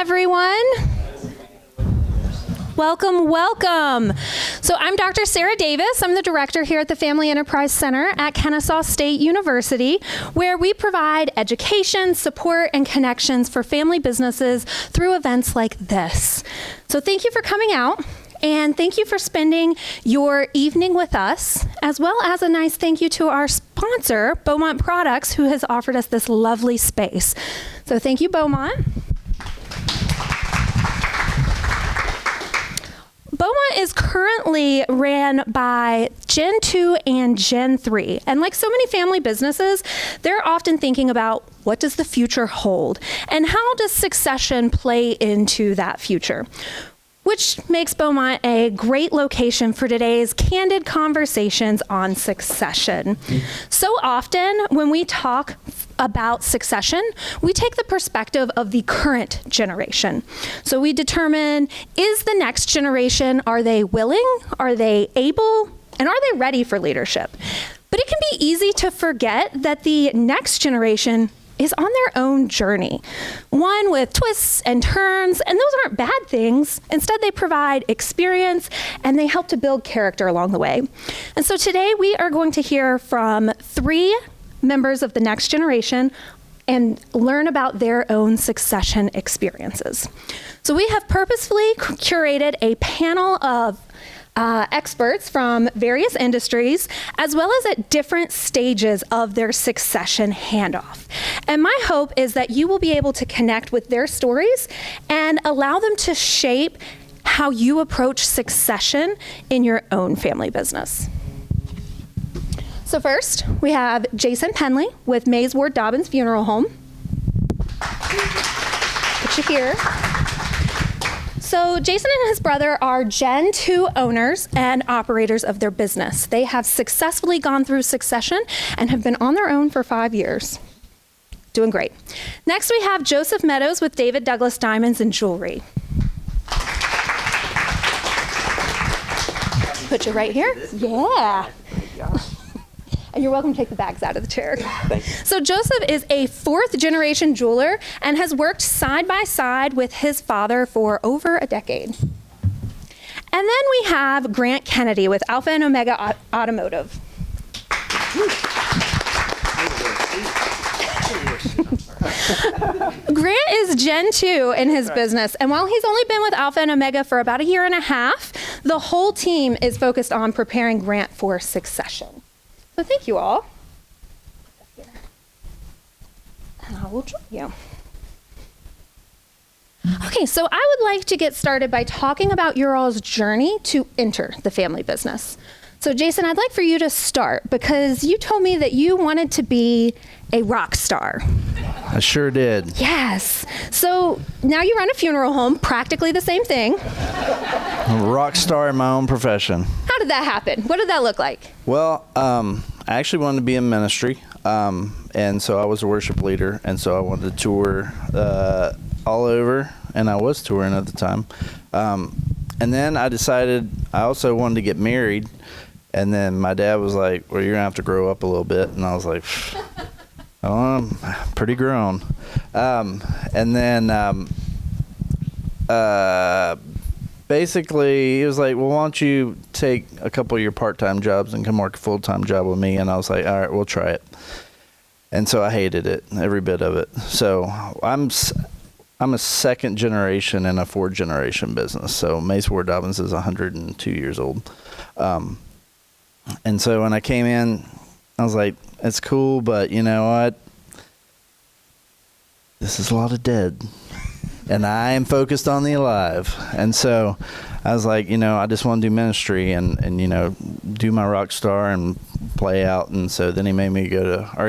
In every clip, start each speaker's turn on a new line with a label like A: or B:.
A: everyone. Welcome, welcome. So I'm Dr. Sarah Davis. I'm the director here at the Family Enterprise Center at Kennesaw State University, where we provide education, support, and connections for family businesses through events like this. So thank you for coming out. And thank you for spending your evening with us, as well as a nice thank you to our sponsor, Beaumont Products, who has offered us this lovely space. So thank you, Beaumont. Beaumont is currently ran by Gen 2 and Gen 3. And like so many family businesses, they're often thinking about what does the future hold? And how does succession play into that future? Which makes Beaumont a great location for today's candid conversations on succession. So often when we talk about succession, we take the perspective of the current generation. So we determine, is the next generation, are they willing, are they able, and are they ready for leadership? But it can be easy to forget that the next generation is on their own journey, one with twists and turns, and those aren't bad things. Instead, they provide experience and they help to build character along the way. And so today we are going to hear from 3 members of the next generation and learn about their own succession experiences. So we have purposefully curated a panel of experts from various industries, as well as at different stages of their succession handoff. And my hope is that you will be able to connect with their stories and allow them to shape how you approach succession in your own family business. So first, we have Jason Penley with Mays Ward Dobbins Funeral Home. Put you here. So Jason and his brother are Gen 2 owners and operators of their business. They have successfully gone through succession and have been on their own for 5 years. Doing great. Next, we have Joseph Meadows with David Douglas Diamonds and Jewelry. Put you right here. Yeah. And you're welcome to take the bags out of the chair.
B: Thank you.
A: So Joseph is a 4th generation jeweler and has worked side by side with his father for over a decade. And then we have Grant Kennedy with Alpha and Omega Automotive. Grant is Gen 2 in his business, and while he's only been with Alpha and Omega for about 1.5 years, the whole team is focused on preparing Grant for succession. So thank you all. And I will join you. Okay, so I would like to get started by talking about your all's journey to enter the family business. So Jason, I'd like for you to start because you told me that you wanted to be a rock star.
B: I sure did.
A: Yes. So now you run a funeral home, practically the same thing.
B: I'm a rock star in my own profession.
A: How did that happen? What did that look like?
B: Well, I actually wanted to be in ministry, and so I was a worship leader, and so I wanted to tour all over, and I was touring at the time. And then I decided I also wanted to get married, and then my dad was like, well, you're going to have to grow up a little bit, and I was like, oh, I'm pretty grown. And then basically, he was like, well, why don't you take a couple of your part-time jobs and come work a full-time job with me? And I was like, all right, we'll try it. And so I hated it, every bit of it. So I'm a 2nd generation in a 4th generation business. So Mays Ward Dobbins is 102 years old. And so when I came in, I was like, it's cool, but you know what? This is a lot of dead. And I am focused on the alive. And so I was like, I just want to do ministry and do my rock star and play out. And so then he made me he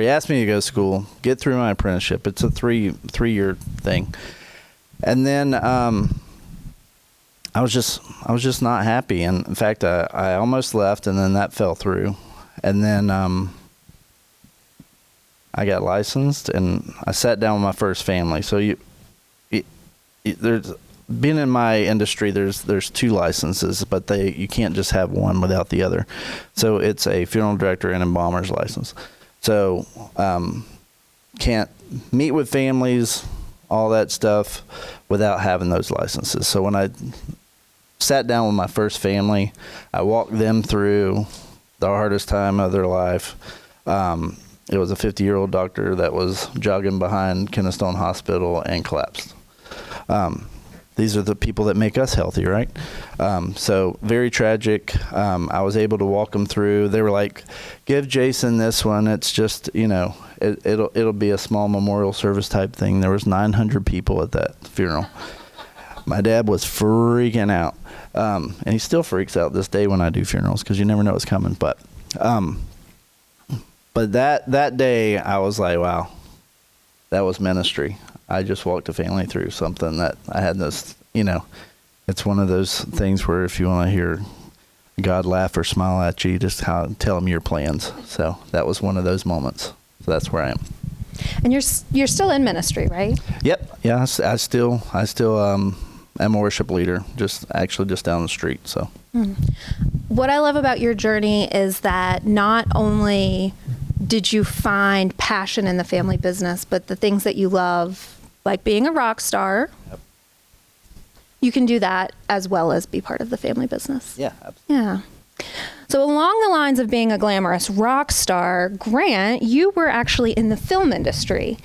B: asked me to go to school, get through my apprenticeship. It's a three-year thing. And then I was just not happy. And in fact, I almost left, and then that fell through. And then I got licensed, and I sat down with my first family. So there's being in my industry, there's 2 licenses, but you can't just have one without the other. So it's a funeral director and embalmer's license. So can't meet with families all that stuff without having those licenses. So when I sat down with my first family, I walked them through the hardest time of their life. It was a 50-year-old doctor that was jogging behind Kennestone Hospital and collapsed. These are the people that make us healthy, right? So very tragic. I was able to walk them through. They were like, give Jason this one. It's just, it'll be a small memorial service type thing. There was 900 people at that funeral. My dad was freaking out. And he still freaks out this day when I do funerals because you never know what's coming. But that day I was like, wow, that was ministry. I just walked a family through something that I had this, it's one of those things where if you want to hear God laugh or smile at you, just tell him your plans. So that was one of those moments. So that's where I am.
A: And you're still in ministry, right?
B: Yep. Yeah. I still am a worship leader, just down the street. So
A: What I love about your journey is that not only did you find passion in the family business, but the things that you love, like being a rock star,
B: Yep.
A: You can do that as well as be part of the family business.
B: Yeah, absolutely.
A: Yeah. So along the lines of being a glamorous rock star, Grant, you were actually in the film industry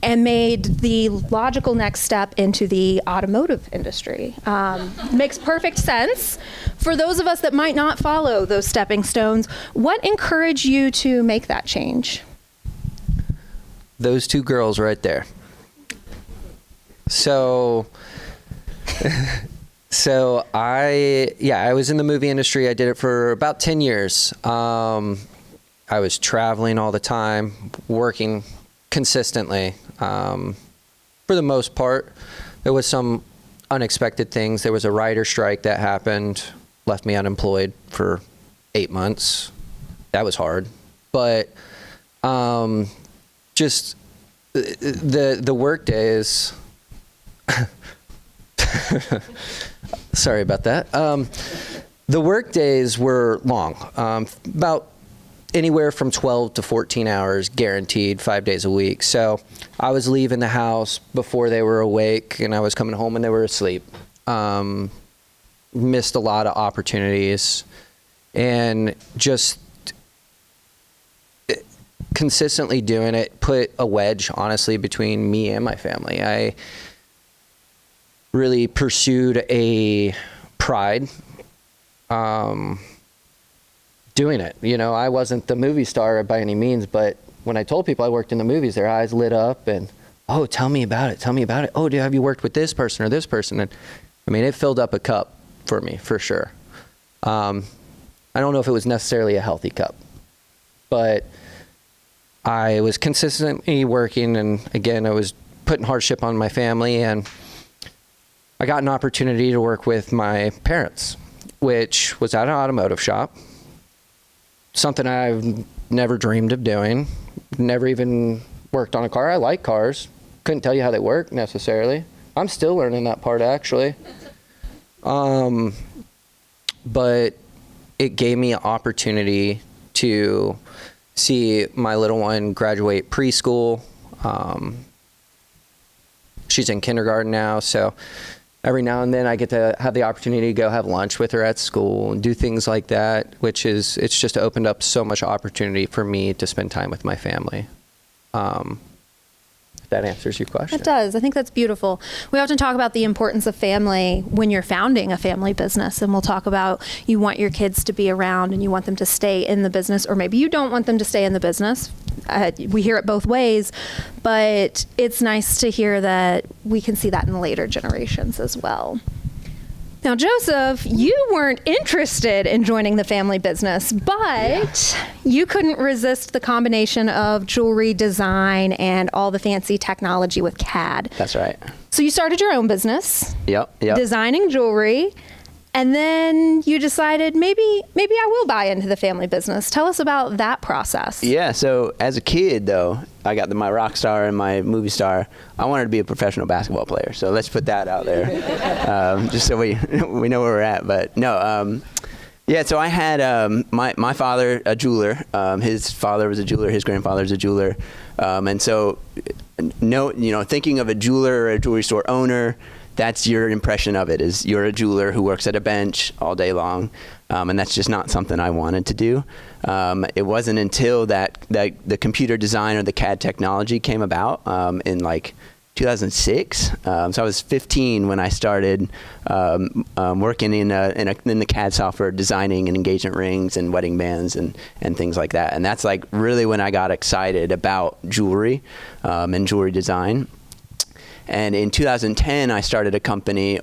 A: and made the logical next step into the automotive industry. Makes perfect sense. For those of us that might not follow those stepping stones, what encouraged you to make that change?
C: Those two girls right there. So I was in the movie industry. I did it for about 10 years. I was traveling all the time, working consistently. For the most part, there was some unexpected things. There was a writer strike that happened, left me unemployed for 8 months. That was hard. But just the work days. Sorry about that. The work days were long, about anywhere from 12 to 14 hours guaranteed, 5 days a week. So I was leaving the house before they were awake, and I was coming home when they were asleep. Missed a lot of opportunities, and just consistently doing it put a wedge, honestly, between me and my family. I really pursued a pride doing it. I wasn't the movie star by any means, but when I told people I worked in the movies, their eyes lit up and, oh, tell me about it. Oh, have you worked with this person or this person? And it filled up a cup for me, for sure. I don't know if it was necessarily a healthy cup, but I was consistently working, and again, I was putting hardship on my family, and I got an opportunity to work with my parents, which was at an automotive shop. Something I've never dreamed of doing. Never even worked on a car. I like cars. Couldn't tell you how they work necessarily. I'm still learning that part, actually. But it gave me an opportunity to see my little one graduate preschool. She's in kindergarten now, so every now and then I get to have the opportunity to go have lunch with her at school and do things like that, it's just opened up so much opportunity for me to spend time with my family. If that answers your question.
A: It does. I think that's beautiful. We often talk about the importance of family when you're founding a family business, and we'll talk about you want your kids to be around and you want them to stay in the business, or maybe you don't want them to stay in the business. We hear it both ways, but it's nice to hear that we can see that in later generations as well. Now, Joseph, you weren't interested in joining the family business, but you couldn't resist the combination of jewelry design and all the fancy technology with CAD.
C: That's right.
A: So you started your own business.
C: Yep.
A: Designing jewelry. And then you decided maybe I will buy into the family business. Tell us about that process.
D: Yeah, so as a kid, though, I got my rock star and my movie star. I wanted to be a professional basketball player, so let's put that out there, just so we know where we're at. But no, Yeah, so I had my father, a jeweler. His father was a jeweler. His grandfather was a jeweler. And so, thinking of a jeweler or a jewelry store owner, that's your impression of it, is you're a jeweler who works at a bench all day long. And that's just not something I wanted to do. It wasn't until that the computer design or the CAD technology came about in like 2006. So I was 15 when I started working in the CAD software, designing and engagement rings and wedding bands and things like that. And that's like really when I got excited about jewelry and jewelry design. And in 2010, I started a company,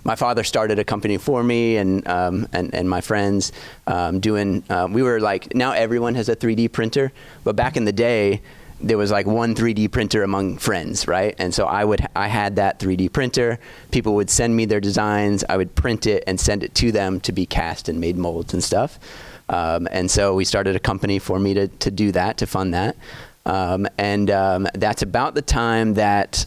D: my father started a company for me and my friends we were like, now everyone has a 3D printer, but back in the day, there was like one 3D printer among friends, right? And so I had that 3D printer. People would send me their designs. I would print it and send it to them to be cast and made molds and stuff. And so we started a company for me to do that, to fund that. That's about the time that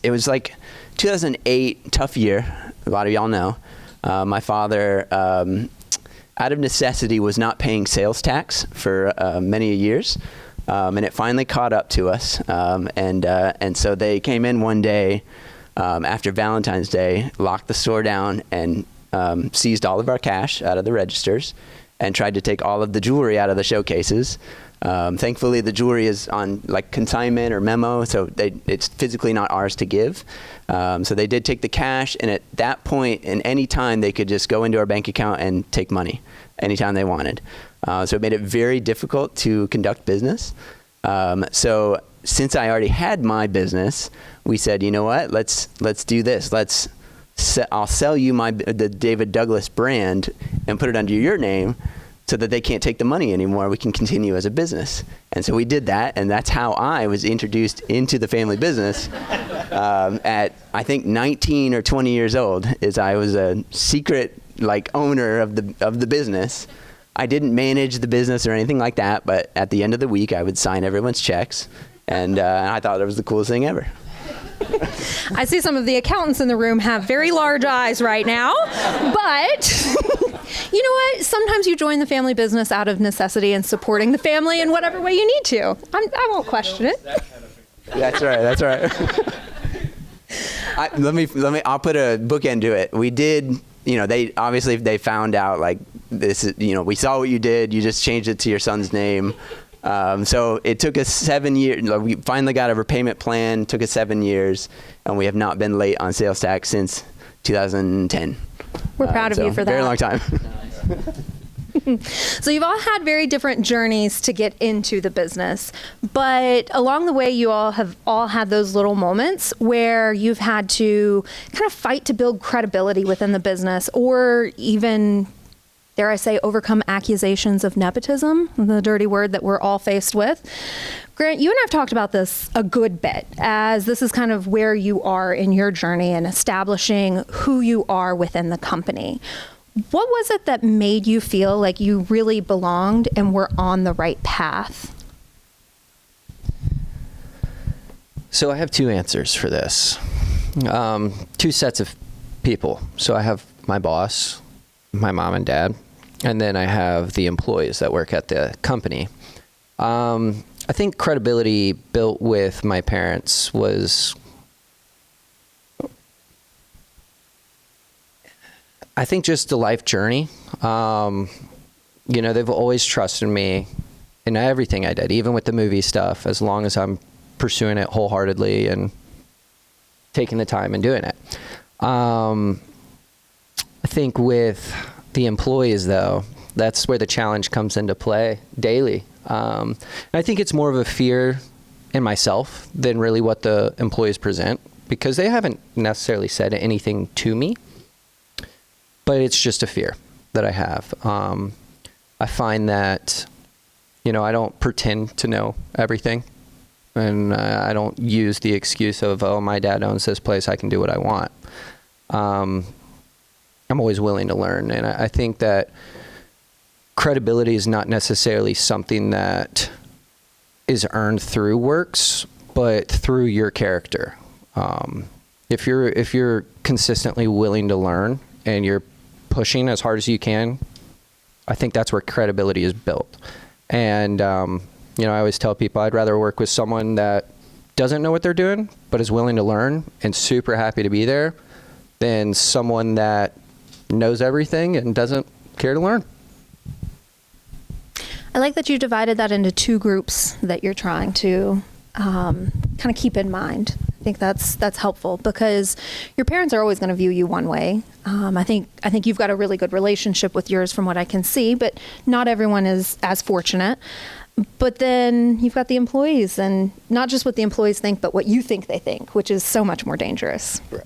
D: it was like 2008, tough year. A lot of y'all know. My father, out of necessity, was not paying sales tax for many years. And it finally caught up to us. And so they came in one day after Valentine's Day, locked the store down, and seized all of our cash out of the registers and tried to take all of the jewelry out of the showcases. Thankfully, the jewelry is on like consignment or memo, so it's physically not ours to give. So they did take the cash, and at that point, in any time, they could just go into our bank account and take money anytime they wanted. So it made it very difficult to conduct business. So since I already had my business, we said, you know what, let's do this. I'll sell you the David Douglas brand and put it under your name so that they can't take the money anymore. We can continue as a business. And so we did that, and that's how I was introduced into the family business at, I think, 19 or 20 years old, is I was a secret owner of the business. I didn't manage the business or anything like that, but at the end of the week, I would sign everyone's checks, and I thought it was the coolest thing ever.
A: I see some of the accountants in the room have very large eyes right now, but you know what? Sometimes you join the family business out of necessity and supporting the family in whatever way you need to. I won't question it.
D: That's right. I'll put a bookend to it. We did, they found out like this is, we saw what you did. You just changed it to your son's name. So it took us 7 years. We finally got a repayment plan. Took us 7 years, and we have not been late on sales tax since 2010.
A: We're proud of you for that.
D: Very long time.
A: So you've all had very different journeys to get into the business, but along the way, you all have had those little moments where you've had to kind of fight to build credibility within the business, or even, dare I say, overcome accusations of nepotism, the dirty word that we're all faced with. Grant, you and I have talked about this a good bit, as this is kind of where you are in your journey and establishing who you are within the company. What was it that made you feel like you really belonged and were on the right path?
C: So I have two answers for this. Two sets of people. So I have my boss, my mom and dad, and then I have the employees that work at the company. I think credibility built with my parents was, I think, just the life journey. They've always trusted me in everything I did, even with the movie stuff, as long as I'm pursuing it wholeheartedly and taking the time and doing it. I think with the employees, though, that's where the challenge comes into play daily. I think it's more of a fear in myself than really what the employees present, because they haven't necessarily said anything to me, but it's just a fear that I have. I find that, I don't pretend to know everything, and I don't use the excuse of, oh, my dad owns this place, I can do what I want. I'm always willing to learn, and I think that credibility is not necessarily something that is earned through works, but through your character. If you're consistently willing to learn and you're pushing as hard as you can, I think that's where credibility is built. And, you know, I always tell people I'd rather work with someone that doesn't know what they're doing, but is willing to learn and super happy to be there, than someone that knows everything and doesn't care to learn.
A: I like that you divided that into two groups that you're trying to kind of keep in mind. I think that's helpful, because your parents are always going to view you one way. I think you've got a really good relationship with yours from what I can see, but not everyone is as fortunate. But then you've got the employees, and not just what the employees think, but what you think they think, which is so much more dangerous.
B: Right.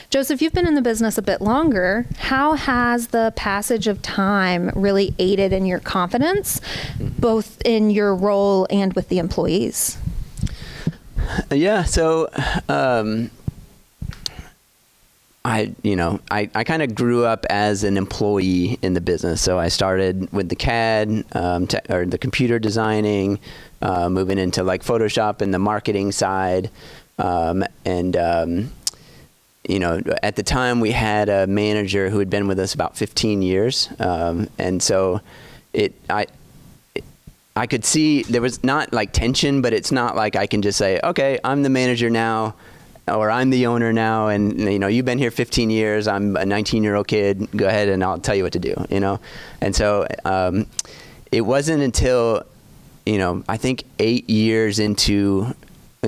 A: Joseph, you've been in the business a bit longer. How has the passage of time really aided in your confidence, both in your role and with the employees?
D: Yeah, so I kind of grew up as an employee in the business. So I started with the CAD or the computer designing, moving into like Photoshop and the marketing side, you know, at the time we had a manager who had been with us about 15 years. And so I could see there was not like tension, but it's not like I can just say, okay, I'm the manager now, or I'm the owner now. And, you know, you've been here 15 years. I'm a 19-year-old kid. Go ahead and I'll tell you what to do, you know? And so it wasn't until, you know, I think 8 years into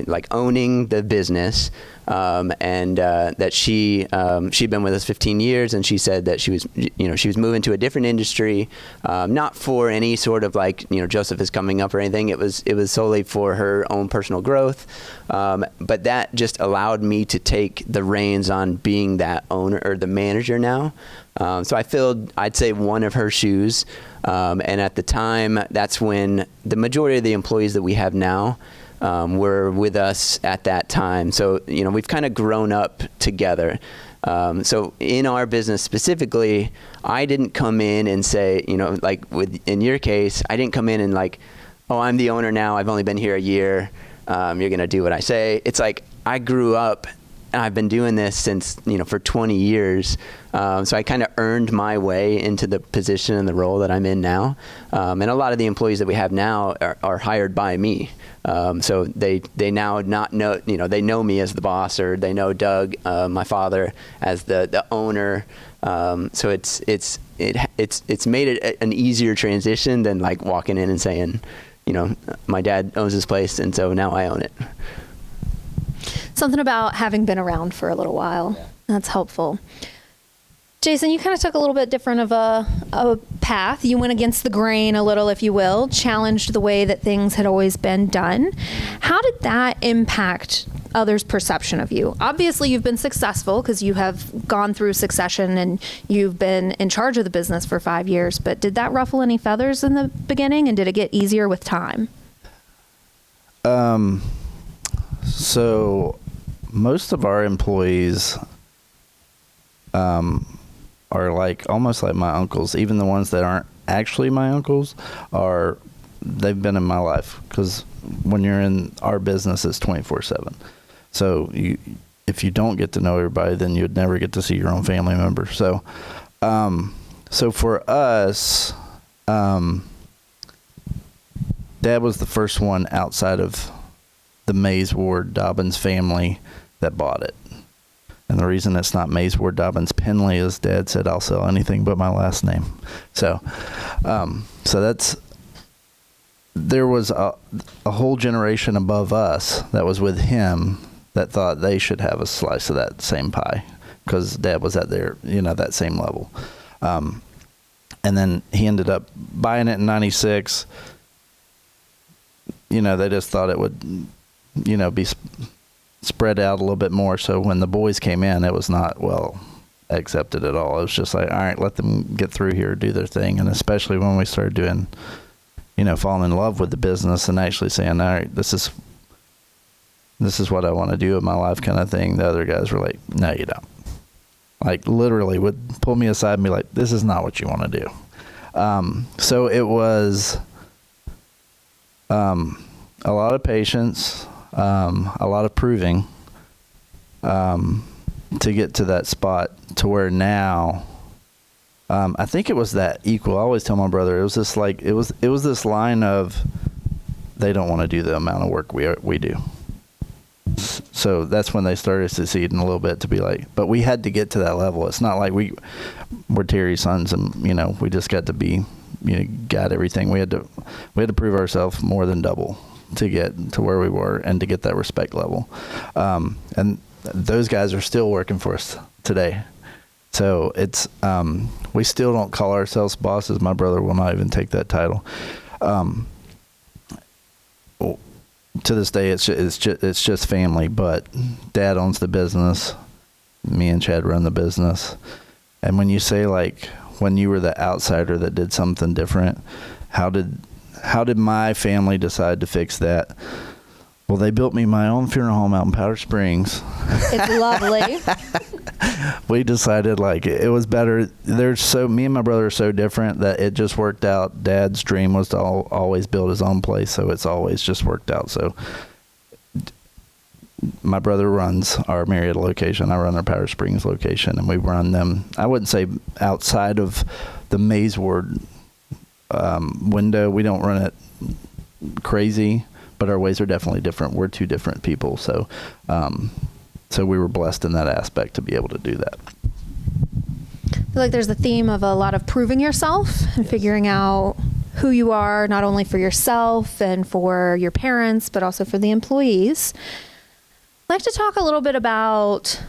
D: like owning the business, that she'd been with us 15 years, and she said that she was moving to a different industry, not for any sort of like, you know, Joseph is coming up or anything. It was solely for her own personal growth. But that just allowed me to take the reins on being that owner or the manager now. So I filled, I'd say, one of her shoes. And at the time, that's when the majority of the employees that we have now were with us at that time. So, you know, we've kind of grown up together. So in our business specifically, I didn't come in and say, you know, like in your case, I didn't come in and like, oh, I'm the owner now. I've only been here a year. You're going to do what I say. It's like I grew up and I've been doing this since, you know, for 20 years. So I kind of earned my way into the position and the role that I'm in now. And a lot of the employees that we have now are hired by me. So they now not know, you know, they know me as the boss, or they know Doug, my father, as the owner. So it's made it an easier transition than like walking in and saying, you know, my dad owns this place, and so now I own it.
A: Something about having been around for a little while. Yeah. That's helpful. Jason, you kind of took a little bit different of a path. You went against the grain a little, if you will, challenged the way that things had always been done. How did that impact others' perception of you? Obviously, you've been successful because you have gone through succession and you've been in charge of the business for 5 years, but did that ruffle any feathers in the beginning, and did it get easier with time?
B: So most of our employees are like almost like my uncles. Even the ones that aren't actually my uncles they've been in my life, because when you're in our business, it's 24/7. So if you don't get to know everybody, then you'd never get to see your own family member. So for us, Dad was the first one outside of the Mays Ward Dobbins family that bought it. And the reason it's not Mays Ward Dobbins Penley is Dad said, I'll sell anything but my last name. So there was a whole generation above us that was with him that thought they should have a slice of that same pie, because Dad was at their, you know, that same level. And then he ended up buying it in 96. You know, they just thought it would, you know, be spread out a little bit more. So when the boys came in, it was not well accepted at all. It was just like, all right, let them get through here, do their thing. And especially when we started doing, you know, falling in love with the business and actually saying, all right, this is what I want to do with my life, kind of thing. The other guys were like, no, you don't. Like literally would pull me aside and be like, this is not what you want to do. So it was a lot of patience, a lot of proving to get to that spot to where now I think it was that equal. I always tell my brother, it was this like, it was this line of, they don't want to do the amount of work we do. So that's when they started succeeding a little bit, to be like, but we had to get to that level. It's not like we're Terry's sons and, we just got to be, got everything. We had to prove ourselves more than double to get to where we were and to get that respect level. And those guys are still working for us today. So it's, we still don't call ourselves bosses. My brother will not even take that title. To this day, it's just family, but Dad owns the business. Me and Chad run the business. And when you say, like, when you were the outsider that did something different, how did my family decide to fix that? Well, they built me my own funeral home out in Powder Springs.
A: It's lovely.
B: We decided, like, it was better. Me and my brother are so different that it just worked out. Dad's dream was to always build his own place, so it's always just worked out. So my brother runs our Marietta location. I run our Powder Springs location, and we run them, I wouldn't say outside of the Maze Ward window. We don't run it crazy, but our ways are definitely different. We're two different people, so we were blessed in that aspect to be able to do that.
A: I feel like there's the theme of a lot of proving yourself and figuring out who you are, not only for yourself and for your parents, but also for the employees. I'd like to talk a little bit about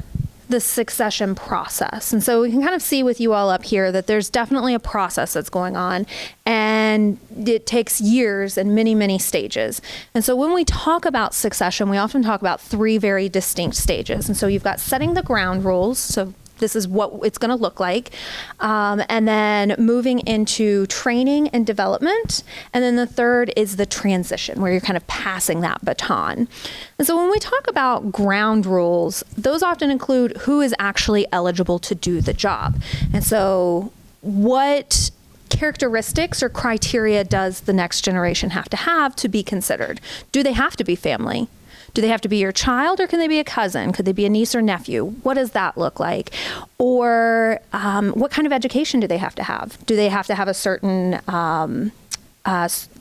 A: the succession process. And so we can kind of see with you all up here that there's definitely a process that's going on, and it takes years and many, many stages. And so when we talk about succession, we often talk about 3 very distinct stages. And so you've got setting the ground rules. So this is what it's going to look like. And then moving into training and development. And then the third is the transition, where you're kind of passing that baton. And so when we talk about ground rules, those often include who is actually eligible to do the job. And so what characteristics or criteria does the next generation have to be considered? Do they have to be family? Do they have to be your child, or can they be a cousin? Could they be a niece or nephew? What does that look like? Or what kind of education do they have to have? Do they have to have a certain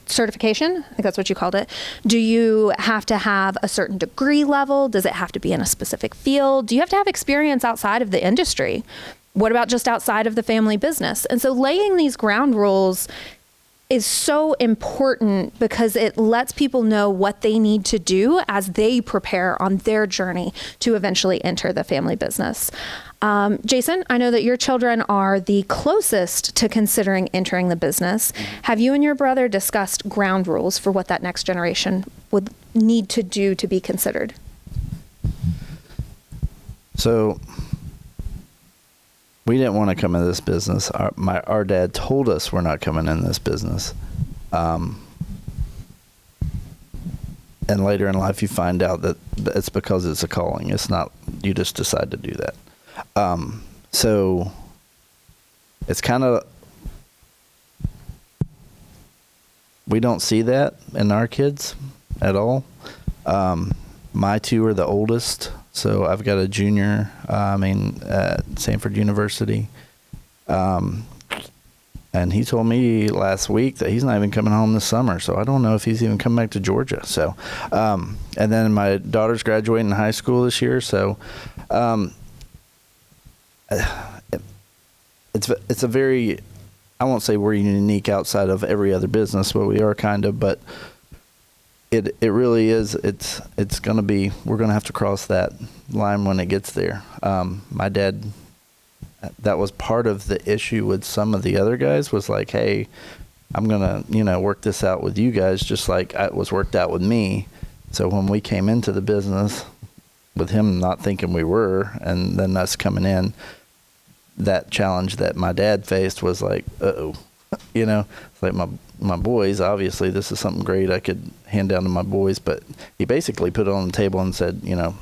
A: certification? I think that's what you called it. Do you have to have a certain degree level? Does it have to be in a specific field? Do you have to have experience outside of the industry? What about just outside of the family business? And so laying these ground rules is so important because it lets people know what they need to do as they prepare on their journey to eventually enter the family business. Jason, I know that your children are the closest to considering entering the business. Have you and your brother discussed ground rules for what that next generation would need to do to be considered?
B: So we didn't want to come into this business. Our dad told us we're not coming in this business. And later in life, you find out that it's because it's a calling. It's not, you just decide to do that. So it's kind of, we don't see that in our kids at all. My 2 are the oldest. So I've got a junior, at Sanford University. And he told me last week that he's not even coming home this summer. So I don't know if he's even coming back to Georgia. So, and then my daughter's graduating high school this year. So, it's a very, I won't say we're unique outside of every other business, but we are kind of, but it really is, it's going to be, we're going to have to cross that line when it gets there. My dad, that was part of the issue with some of the other guys, was like, hey, I'm going to, work this out with you guys just like it was worked out with me. So when we came into the business with him not thinking we were, and then us coming in, that challenge that my dad faced was like, uh-oh, it's like my boys, obviously this is something great I could hand down to my boys, but he basically put it on the table and said, you're going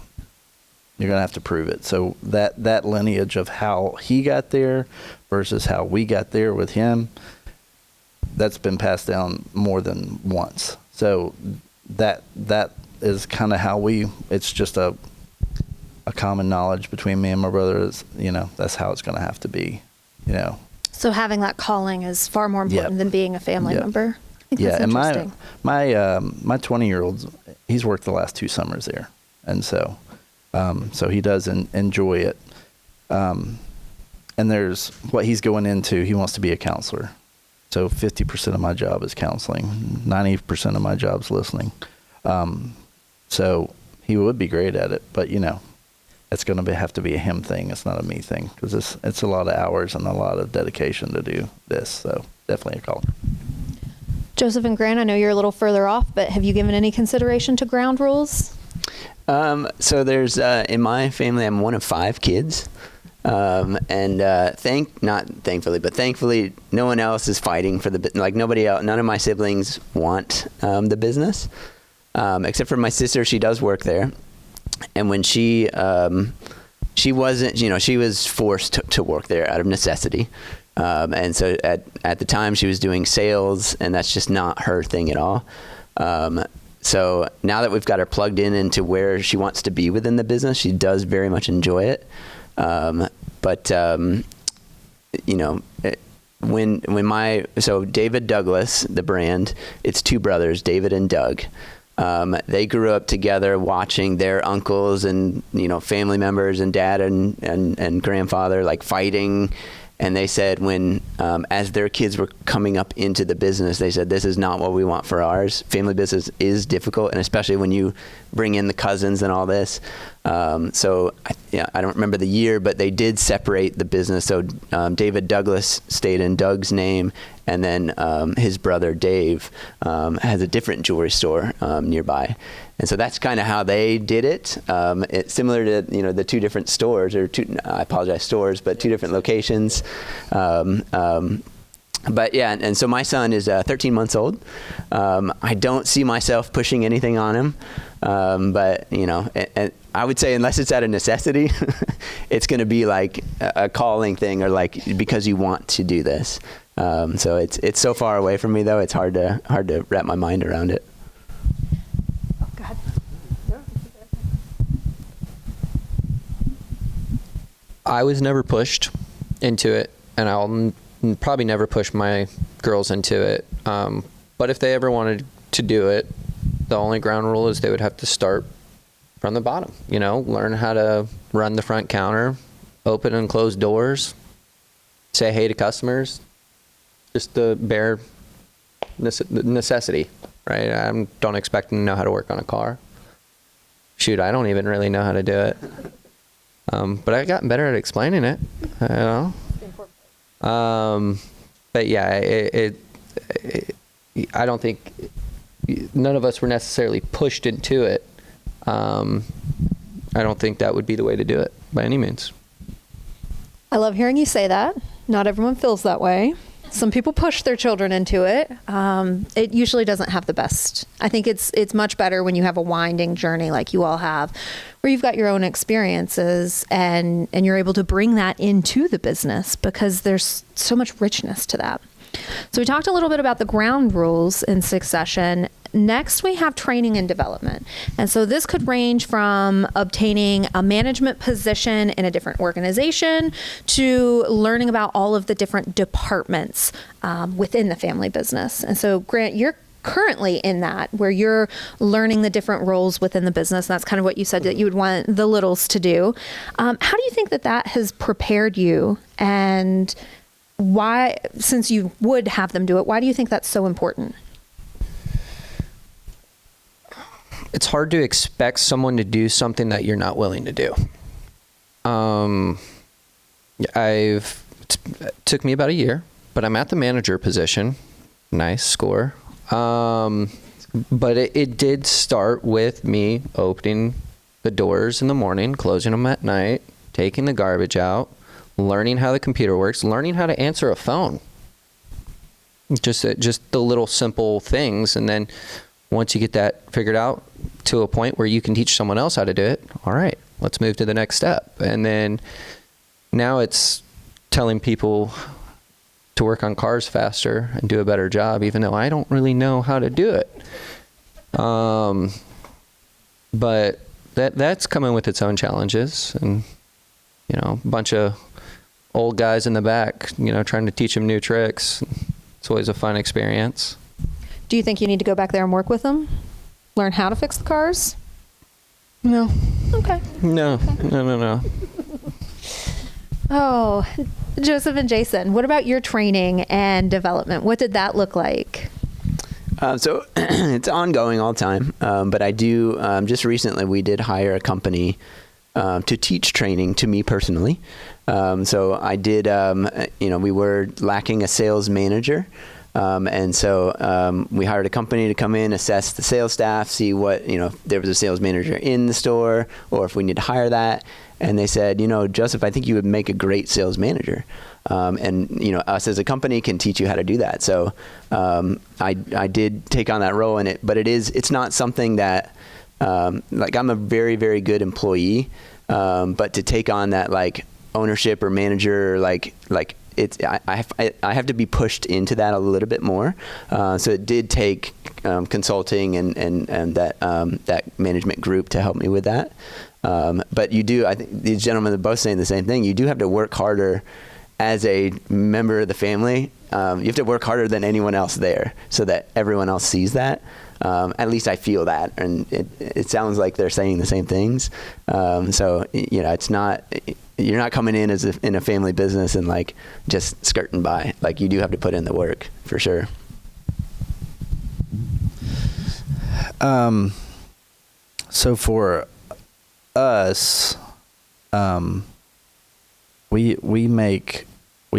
B: to have to prove it. So that lineage of how he got there versus how we got there with him, that's been passed down more than once. So that is kind of how it's just a common knowledge between me and my brother is, that's how it's going to have to be,
A: So having that calling is far more important
B: Yep.
A: than being a family
B: Yep.
A: member. I think
B: Yeah,
A: that's
B: and
A: interesting.
B: my 20-year-old, he's worked the last 2 summers there, and so he does enjoy it. And there's what he's going into. He wants to be a counselor. So 50% of my job is counseling. 90% of my job's listening. So he would be great at it, but it's going to have to be a him thing. It's not a me thing, because it's a lot of hours and a lot of dedication to do this. So definitely a call.
A: Joseph and Grant, I know you're a little further off, but have you given any consideration to ground rules?
D: So there's in my family, I'm one of 5 kids. Thankfully, no one else is fighting for nobody else. None of my siblings want the business, except for my sister. She does work there, and when she wasn't, she was forced to work there out of necessity, and so at the time she was doing sales, and that's just not her thing at all. So now that we've got her plugged into where she wants to be within the business, she does very much enjoy it. So David Douglas, the brand, it's 2 brothers, David and Doug. They grew up together watching their uncles and, family members and dad and grandfather fighting. And they said as their kids were coming up into the business, they said, this is not what we want for ours. Family business is difficult, and especially when you bring in the cousins and all this. So I don't remember the year, but they did separate the business. So David Douglas stayed in Doug's name, and then his brother Dave has a different jewelry store nearby. And so that's kind of how they did it. It's similar to the 2 different stores, or 2 stores, but 2 different locations. But yeah, and so my son is 13 months old. I don't see myself pushing anything on him, but and I would say unless it's out of necessity, it's going to be like a calling thing, or because you want to do this. So it's so far away from me, though. It's hard to wrap my mind around it.
C: I was never pushed into it, and I'll probably never push my girls into it. But if they ever wanted to do it, the only ground rule is they would have to start from the bottom, learn how to run the front counter, open and close doors, say hey to customers, just the bare necessity, right? I don't expect them to know how to work on a car. Shoot, I don't even really know how to do it. But I've gotten better at explaining it, but yeah, I don't think none of us were necessarily pushed into it. I don't think that would be the way to do it by any means.
A: I love hearing you say that. Not everyone feels that way. Some people push their children into it. It usually doesn't have the best. I think it's much better when you have a winding journey like you all have, where you've got your own experiences and you're able to bring that into the business, because there's so much richness to that. So we talked a little bit about the ground rules in succession. Next, we have training and development. And so this could range from obtaining a management position in a different organization to learning about all of the different departments within the family business. And so, Grant, you're currently in that, where you're learning the different roles within the business. That's kind of what you said that you would want the littles to do. How do you think that has prepared you, and why, since you would have them do it, why do you think that's so important?
C: It's hard to expect someone to do something that you're not willing to do. It took me about a year, but I'm at the manager position. Nice score. But it did start with me opening the doors in the morning, closing them at night, taking the garbage out, learning how the computer works, learning how to answer a phone. Just the little simple things. And then once you get that figured out to a point where you can teach someone else how to do it, all right, let's move to the next step. And then now it's telling people to work on cars faster and do a better job, even though I don't really know how to do it. But that's coming with its own challenges, and a bunch of old guys in the back, trying to teach them new tricks. It's always a fun experience.
E: Do you think you need to go back there and work with them? Learn how to fix the cars?
C: No.
E: Okay.
C: No.
E: Oh, Joseph and Jason, what about your training and development? What did that look like?
D: So it's ongoing all the time. But I do, just recently we did hire a company to teach training to me personally. So I did, we were lacking a sales manager. And so we hired a company to come in, assess the sales staff, see what, if there was a sales manager in the store or if we need to hire that. And they said, Joseph, I think you would make a great sales manager. And us as a company can teach you how to do that. So I did take on that role in it, but it's not something that, I'm a very, very good employee. But to take on that ownership or manager, I have to be pushed into that a little bit more. So it did take consulting and that management group to help me with that. But you do, I think these gentlemen are both saying the same thing. You do have to work harder as a member of the family. You have to work harder than anyone else there so that everyone else sees that. At least I feel that, and it sounds like they're saying the same things. So it's not, you're not coming in in a family business and just skirting by. You do have to put in the work for sure.
B: So for us, we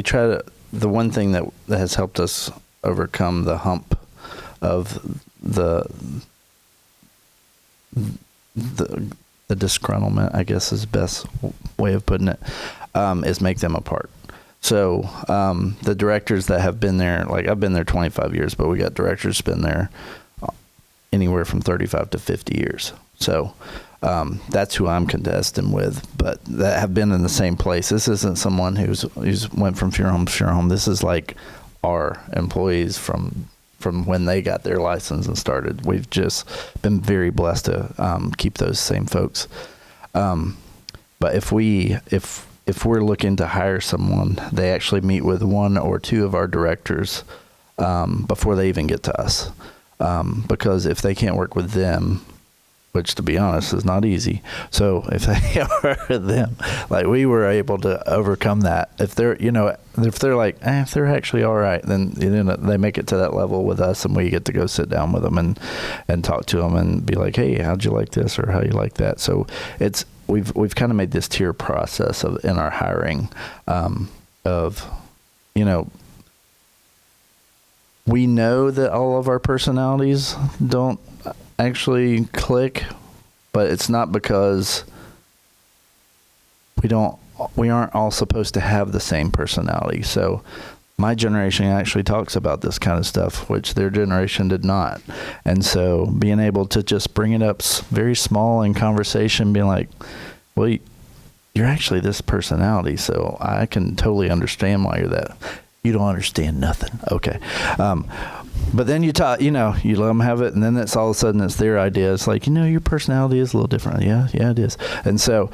B: try to, the one thing that has helped us overcome the hump of the disgruntlement, I guess is the best way of putting it, is make them a part. So the directors that have been there, I've been there 25 years, but we got directors been there anywhere from 35 to 50 years. So that's who I'm contesting with, but that have been in the same place. This isn't someone who's went from funeral home to funeral home. This is our employees from when they got their license and started. We've just been very blessed to keep those same folks. But if we're looking to hire someone, they actually meet with one or two of our directors before they even get to us. Because if they can't work with them, which to be honest is not easy. So if they are them, we were able to overcome that. If they're, if they're actually all right, then they make it to that level with us, and we get to go sit down with them and talk to them and be like, hey, how'd you like this or how you like that? So we've kind of made this tier process in our hiring we know that all of our personalities don't actually click, but it's not because we aren't all supposed to have the same personality. So my generation actually talks about this kind of stuff, which their generation did not. And so being able to just bring it up very small in conversation, being like, well, you're actually this personality, so I can totally understand why you're that. You don't understand nothing. Okay. But then you talk, you let them have it, and then it's all of a sudden it's their idea. It's your personality is a little different. Yeah, it is. And so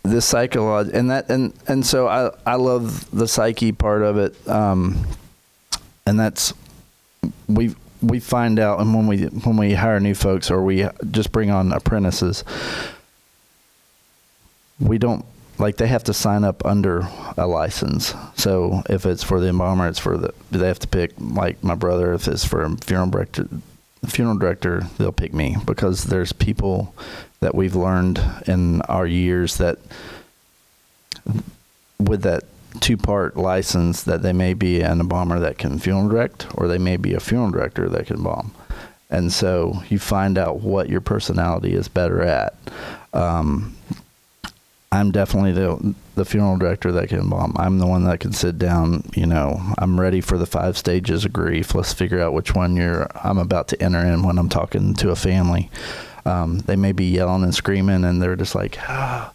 B: this psychology and so I love the psyche part of it. And that's, we find out, and when we hire new folks or we just bring on apprentices, we don't, they have to sign up under a license. So if it's for the embalmer, they have to pick, my brother. If it's for a funeral director, they'll pick me, because there's people that we've learned in our years that with that 2-part license, that they may be an embalmer that can funeral direct, or they may be a funeral director that can embalm. And so you find out what your personality is better at. I'm definitely the funeral director that can embalm. I'm the one that can sit down, I'm ready for the 5 stages of grief. Let's figure out which one I'm about to enter in when I'm talking to a family. They may be yelling and screaming, and they're just like, how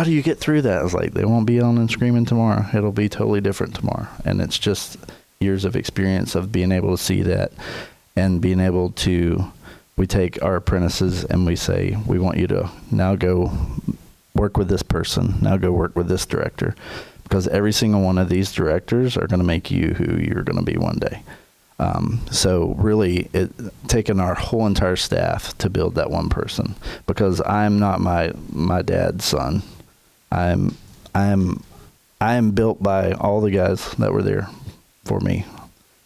B: do you get through that? I was like, they won't be yelling and screaming tomorrow. It'll be totally different tomorrow. And it's just years of experience of being able to see that, and being able to, we take our apprentices and we say, we want you to now go work with this person. Now go work with this director. because every single one of these directors are going to make you who you're going to be one day. So really, taking our whole entire staff to build that one person, because I'm not my dad's son. I am built by all the guys that were there for me,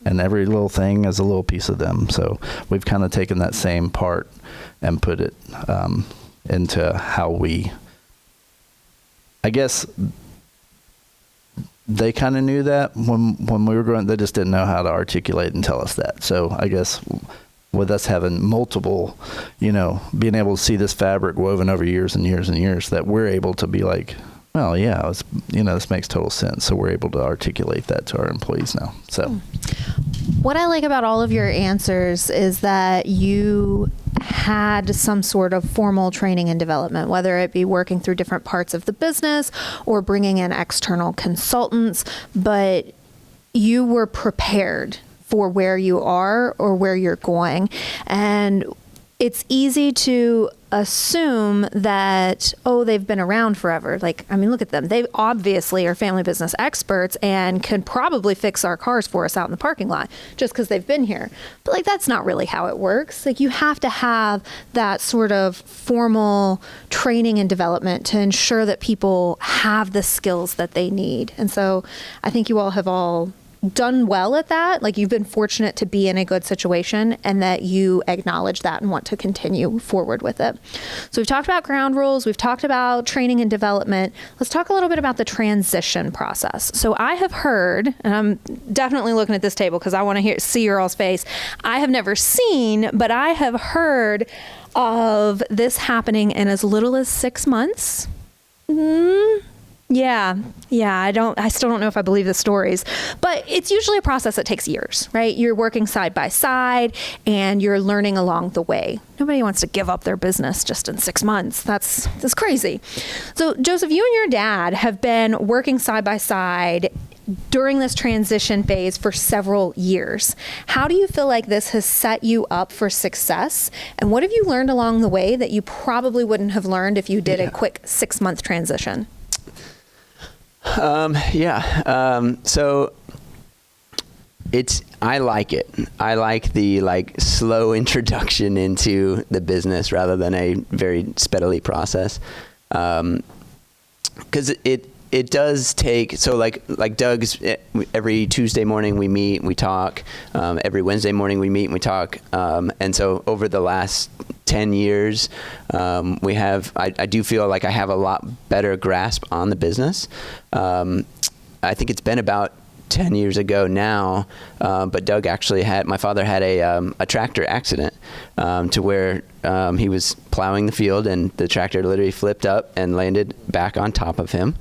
B: and every little thing is a little piece of them. So we've kind of taken that same part and put it into how we, I guess, they kind of knew that when we were growing. They just didn't know how to articulate and tell us that. So I guess with us having multiple, being able to see this fabric woven over years and years and years, that we're able to be like, well, yeah, this makes total sense. So we're able to articulate that to our employees now. So
E: what I like about all of your answers is that you had some sort of formal training and development, whether it be working through different parts of the business or bringing in external consultants, but you were prepared for where you are or where you're going. And it's easy to assume that, they've been around forever. Look at them. They obviously are family business experts and can probably fix our cars for us out in the parking lot just because they've been here. But that's not really how it works. You have to have that sort of formal training and development to ensure that people have the skills that they need. And so I think you all have all done well at that. You've been fortunate to be in a good situation and that you acknowledge that and want to continue forward with it. So we've talked about ground rules. We've talked about training and development. Let's talk a little bit about the transition process. So I have heard, and I'm definitely looking at this table because I want to see your all's face. I have never seen, but I have heard of this happening in as little as 6 months. Yeah. I still don't know if I believe the stories, but it's usually a process that takes years, right? You're working side by side and you're learning along the way. Nobody wants to give up their business just in 6 months. That's crazy. So Joseph, you and your dad have been working side by side during this transition phase for several years. How do you feel like this has set you up for success? And what have you learned along the way that you probably wouldn't have learned if you did a quick 6-month transition?
D: So I like it. I like the slow introduction into the business rather than a very speedily process. 'Cause it does take, so like Doug's, every Tuesday morning we meet, we talk, every Wednesday morning we meet and we talk. And so over the last 10 years, I do feel like I have a lot better grasp on the business. I think it's been about 10 years ago now, but Doug actually my father had a tractor accident to where he was plowing the field and the tractor literally flipped up and landed back on top of him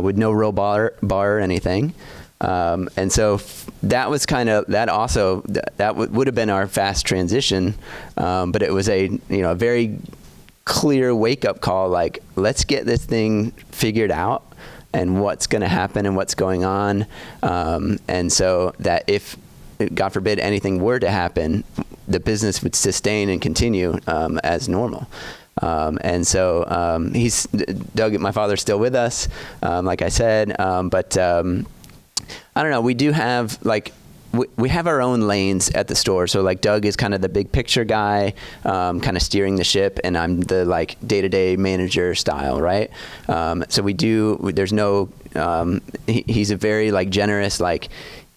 D: with no roll bar or anything. And so that was that would have been our fast transition, but it was a very clear wake-up call, let's get this thing figured out and what's going to happen and what's going on. And so that if, God forbid, anything were to happen, the business would sustain and continue as normal. And so Doug, my father's still with us, like I said, but I don't know, we do have we have our own lanes at the store. So Doug is kind of the big picture guy, kind of steering the ship, and I'm the day-to-day manager style, right? So there's no, he's a very generous,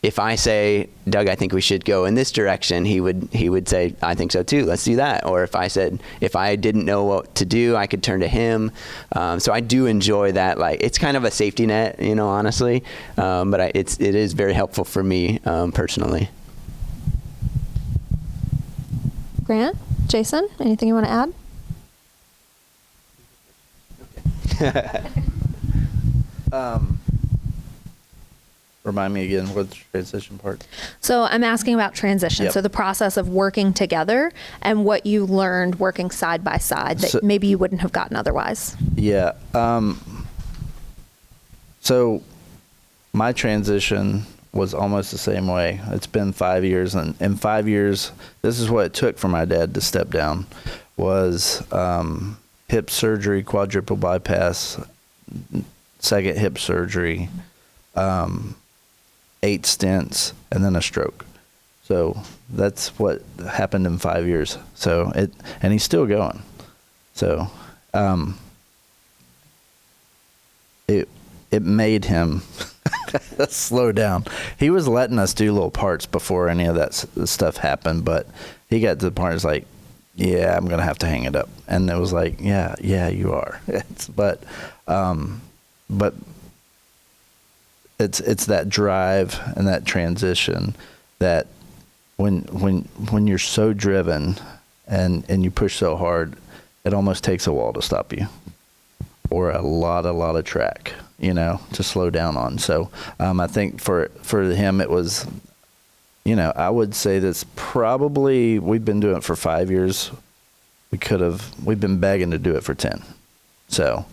D: if I say, Doug, I think we should go in this direction, he would say, I think so too, let's do that. Or if I didn't know what to do, I could turn to him. So I do enjoy that. It's kind of a safety net, honestly. But it is very helpful for me personally.
E: Grant, Jason, anything you want to add?
B: Remind me again, what's the transition part?
E: So I'm asking about transition.
B: Yep.
E: So the process of working together and what you learned working side by side that maybe you wouldn't have gotten otherwise.
B: Yeah. So my transition was almost the same way. It's been 5 years, and in 5 years, this is what it took for my dad to step down, was hip surgery, quadruple bypass, second hip surgery, 8 stents, and then a stroke. So that's what happened in 5 years. So and he's still going. So it made him slow down. He was letting us do little parts before any of that stuff happened, but he got to the part, it's like, yeah, I'm gonna have to hang it up. And it was like, yeah, you are. But it's that drive and that transition that when you're so driven and you push so hard, it almost takes a wall to stop you, or a lot of track, to slow down on. So I think for him it was, I would say that's probably, we've been doing it for 5 years. We've been begging to do it for 10. So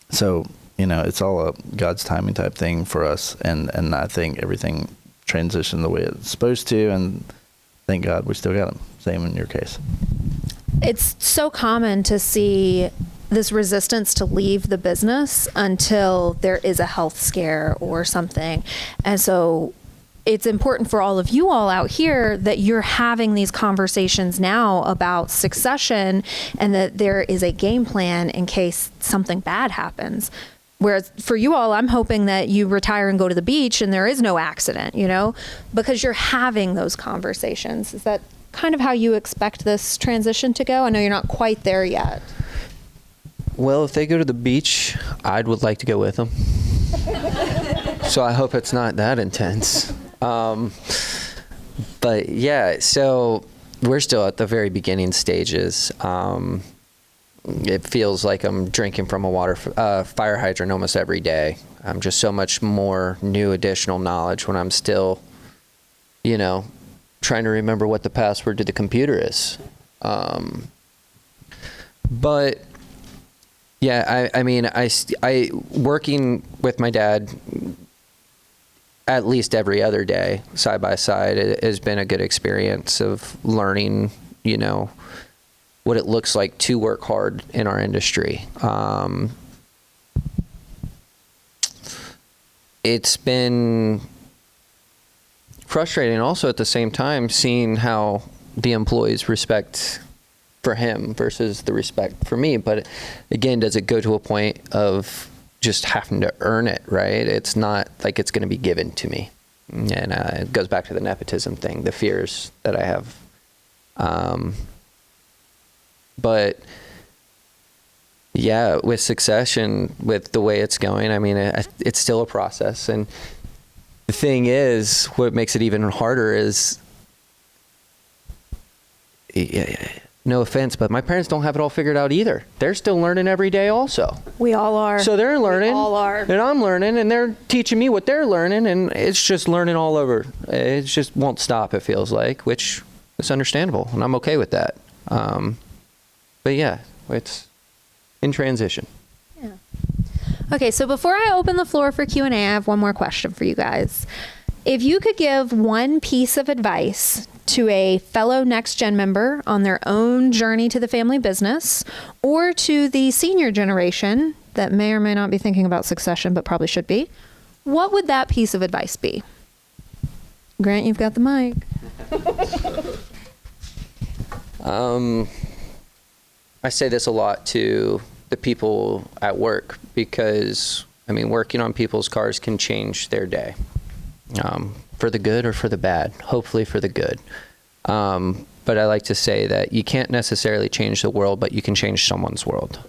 B: it's all a God's timing type thing for us, and I think everything transitioned the way it's supposed to, and thank God we still got him. Same in your case.
E: It's so common to see this resistance to leave the business until there is a health scare or something. And so it's important for all of you all out here that you're having these conversations now about succession, and that there is a game plan in case something bad happens. Whereas for you all, I'm hoping that you retire and go to the beach and there is no accident, because you're having those conversations. Is that kind of how you expect this transition to go? I know you're not quite there yet.
C: Well, if they go to the beach, I would like to go with them. So I hope it's not that intense. But yeah, so we're still at the very beginning stages. It feels like I'm drinking from a fire hydrant almost every day. Just so much more new additional knowledge when I'm still, trying to remember what the password to the computer is. But yeah, I working with my dad at least every other day, side by side, it has been a good experience of learning, what it looks like to work hard in our industry. It's been frustrating also at the same time, seeing how the employees respect for him versus the respect for me. But again, does it go to a point of just having to earn it, right? It's not like it's going to be given to me. And it goes back to the nepotism thing, the fears that I have. But yeah, with succession, with the way it's going, it's still a process. And the thing is, what makes it even harder is, no offense, but my parents don't have it all figured out either. They're still learning every day also.
E: We all are.
C: So they're learning.
E: We all are.
C: And I'm learning, and they're teaching me what they're learning, and it's just learning all over. It just won't stop, it feels like, which is understandable, and I'm okay with that. But yeah, it's in transition.
E: Yeah. Okay, so before I open the floor for Q&A, I have one more question for you guys. If you could give one piece of advice to a fellow Next Gen member on their own journey to the family business, or to the senior generation that may or may not be thinking about succession but probably should be, what would that piece of advice be? Grant, you've got the mic.
C: I say this a lot to the people at work because, working on people's cars can change their day. For the good or for the bad, hopefully for the good. But I like to say that you can't necessarily change the world, but you can change someone's world.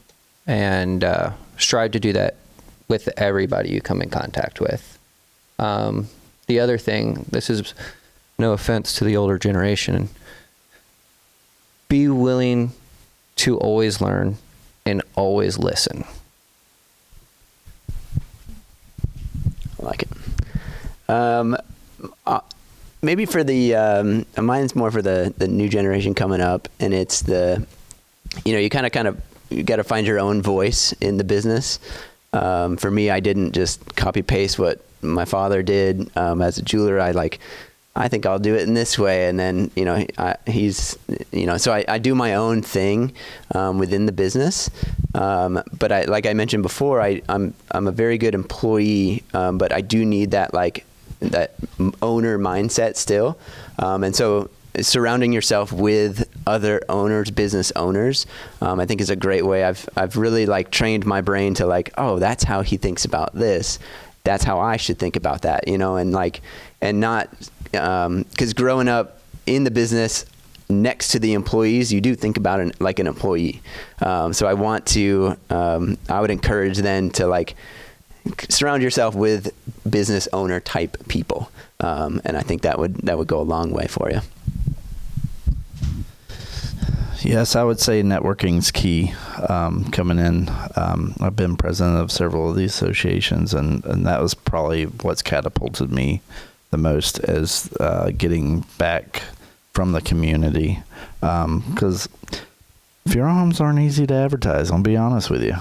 C: And strive to do that with everybody you come in contact with. The other thing, this is no offense to the older generation, be willing to always learn and always listen.
D: I like it. Maybe for the mine's more for the new generation coming up, and it's you got to find your own voice in the business. For me, I didn't just copy paste what my father did as a jeweler. I think I'll do it in this way. And then, so I do my own thing within the business. But like I mentioned before, I'm a very good employee, but I do need that owner mindset still. And so surrounding yourself with other owners, business owners, I think is a great way. I've really trained my brain to oh, that's how he thinks about this. That's how I should think about that, and not, because growing up in the business next to the employees, you do think about it like an employee. So I want to, I would encourage then to surround yourself with business owner type people. And I think that would go a long way for you.
B: Yes, I would say networking's key coming in. I've been president of several of these associations, and that was probably what's catapulted me the most, as getting back from the community. Because funeral homes aren't easy to advertise, I'll be honest with you.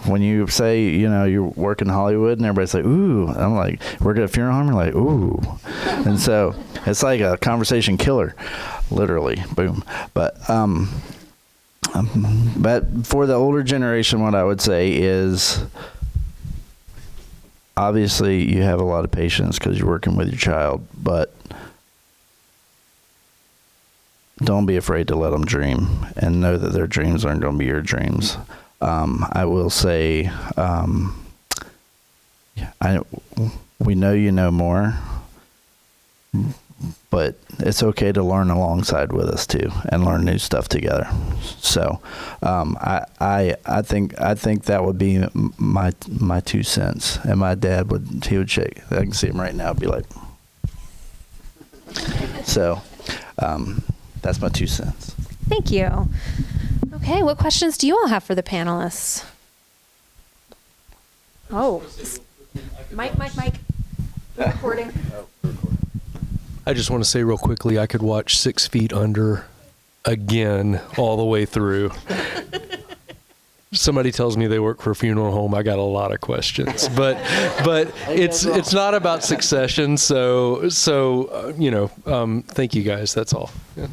B: When you say, you work in Hollywood and everybody's like, ooh, I'm like, work at a funeral home, you're like, ooh. And so it's like a conversation killer, literally, boom. But for the older generation, what I would say is, obviously you have a lot of patience because you're working with your child, but don't be afraid to let them dream, and know that their dreams aren't going to be your dreams. I will say, we know you know more, but it's okay to learn alongside with us too, and learn new stuff together. So, I think that would be my 2 cents. And my dad he would shake. I can see him right now, be like, so, that's my 2 cents.
A: Thank you. Okay, what questions do you all have for the panelists? Oh, Mike. Recording.
F: I just want to say real quickly, I could watch 6 Feet Under again all the way through. Somebody tells me they work for a funeral home, I got a lot of questions. But it's not about succession. So thank you guys. That's all. Yeah.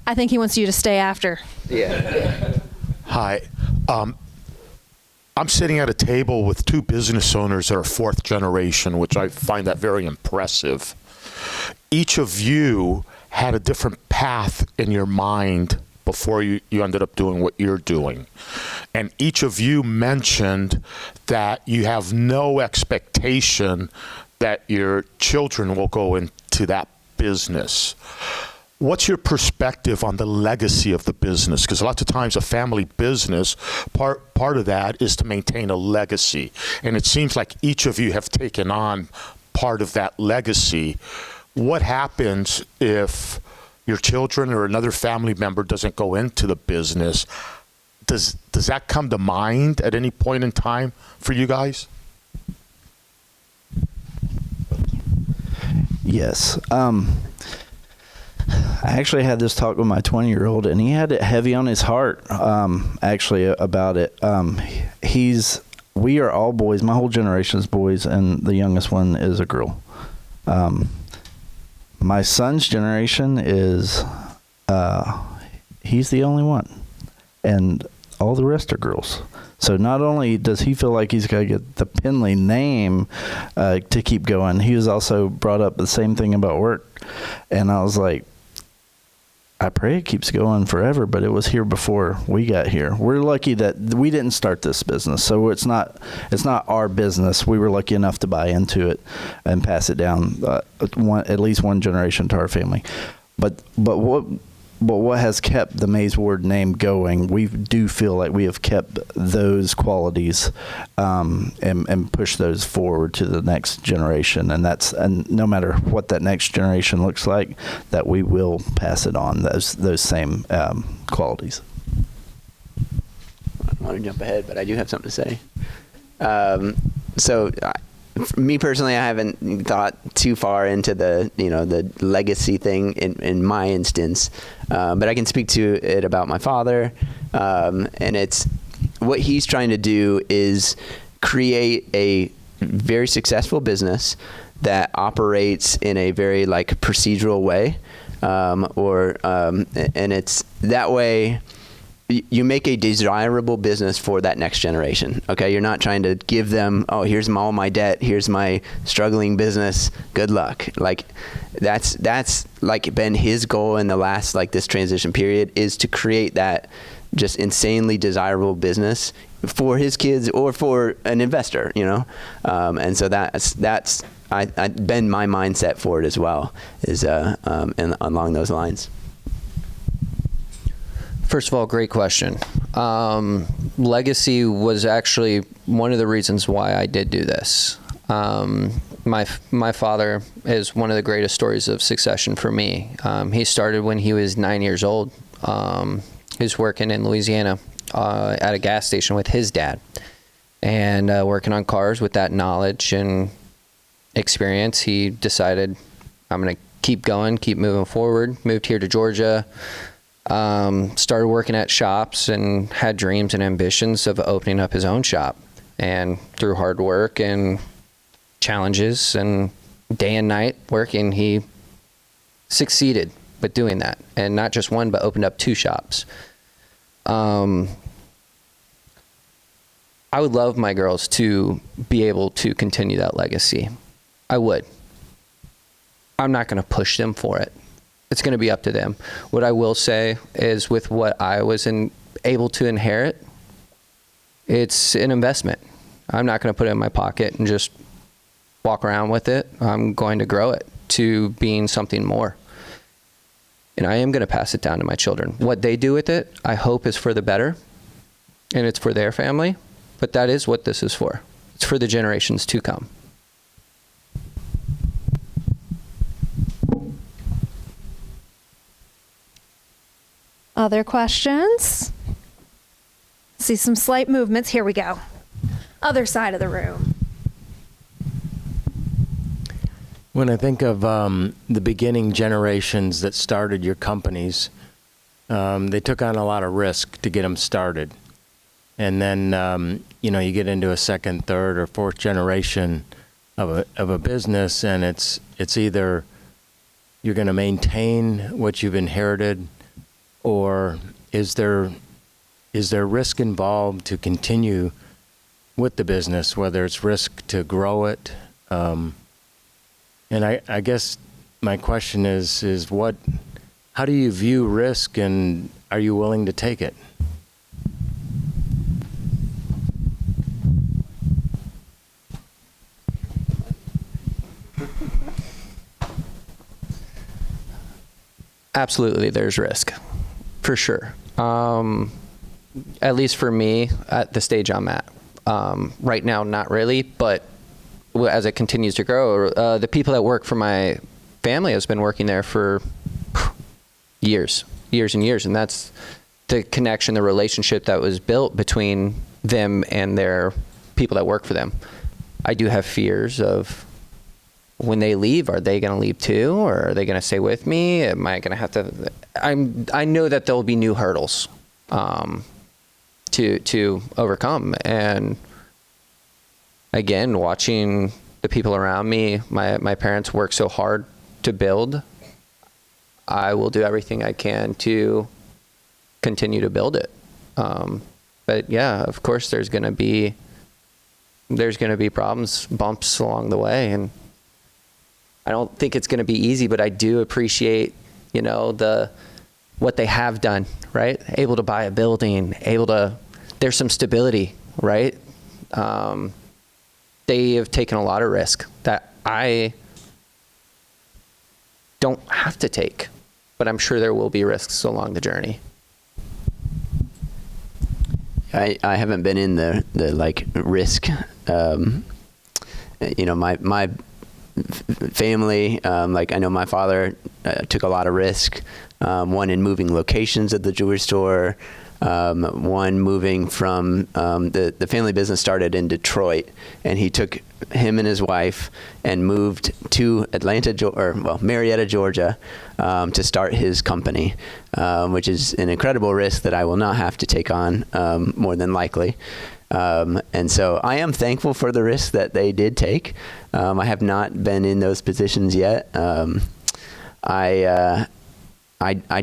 A: I think he wants you to stay after.
D: Yeah.
G: Hi. I'm sitting at a table with 2 business owners that are 4th generation, which I find that very impressive. Each of you had a different path in your mind before you ended up doing what you're doing. And each of you mentioned that you have no expectation that your children will go into that business. What's your perspective on the legacy of the business? Because lots of times a family business, part of that is to maintain a legacy. And it seems like each of you have taken on part of that legacy. What happens if your children or another family member doesn't go into the business? Does that come to mind at any point in time for you guys?
B: Yes. I actually had this talk with my 20-year-old, and he had it heavy on his heart, actually, about it. We are all boys. My whole generation is boys, and the youngest one is a girl. My son's generation is, he's the only one, and all the rest are girls. So not only does he feel like he's got to get the Penley name to keep going, he was also brought up the same thing about work. And I was like, I pray it keeps going forever, but it was here before we got here. We're lucky that we didn't start this business, so it's not our business. We were lucky enough to buy into it and pass it down at least one generation to our family. But what has kept the Mays Ward name going, we do feel like we have kept those qualities and pushed those forward to the next generation. And no matter what that next generation looks like, that we will pass it on, those same qualities.
D: I don't want to jump ahead, but I do have something to say. For me personally, I haven't thought too far into the legacy thing in my instance, but I can speak to it about my father, and it's what he's trying to do is create a very successful business that operates in a very like procedural way, and it's that way. You make a desirable business for that next generation. Okay, you're not trying to give them, oh, here's all my debt, here's my struggling business, good luck. Like that's like been his goal in the last like this transition period, is to create that just insanely desirable business for his kids or for an investor, you know. And so that's I've been my mindset for it as well, is and along those lines.
C: First of all, great question. Legacy was actually one of the reasons why I did do this. My father is one of the greatest stories of succession for me. He started when he was 9 years old. He was working in Louisiana at a gas station with his dad, and working on cars. With that knowledge and experience, he decided, I'm going to keep going, keep moving forward. Moved here to Georgia. Started working at shops and had dreams and ambitions of opening up his own shop. And through hard work and challenges and day and night working, he succeeded with doing that. And not just one, but opened up 2 shops. I would love my girls to be able to continue that legacy. I would. I'm not going to push them for it. It's going to be up to them. What I will say is, with what I was able to inherit, it's an investment. I'm not going to put it in my pocket and just walk around with it. I'm going to grow it to being something more. And I am going to pass it down to my children. What they do with it, I hope, is for the better, and it's for their family. But that is what this is for. It's for the generations to come.
A: Other questions? See some slight movements. Here we go. Other side of the room.
H: When I think of the beginning generations that started your companies, they took on a lot of risk to get them started. And then, you get into a second, third, or fourth generation of a business, and it's either you're going to maintain what you've inherited, or is there risk involved to continue with the business, whether it's risk to grow it? And I guess my question is how do you view risk, and are you willing to take it?
C: Absolutely, there's risk. For sure. At least for me, at the stage I'm at. Right now, not really, but as it continues to grow, the people that work for my family has been working there for years and years. And that's the connection, the relationship that was built between them and their people that work for them. I do have fears of, when they leave, are they going to leave too, or are they going to stay with me? Am I going to have to? I know that there'll be new hurdles to overcome, and again, watching the people around me, my parents work so hard to build. I will do everything I can to continue to build it. But yeah, of course, there's going to be problems, bumps along the way, and I don't think it's going to be easy, but I do appreciate, what they have done, right? Able to buy a building, there's some stability, right? They have taken a lot of risk that I don't have to take, but I'm sure there will be risks along the journey.
D: I haven't been in the like risk. My family, like I know my father took a lot of risk. One in moving locations at the jewelry store. One moving from the family business started in Detroit, and he took him and his wife and moved to Marietta, Georgia, to start his company, which is an incredible risk that I will not have to take on, more than likely. And so I am thankful for the risk that they did take. I have not been in those positions yet. I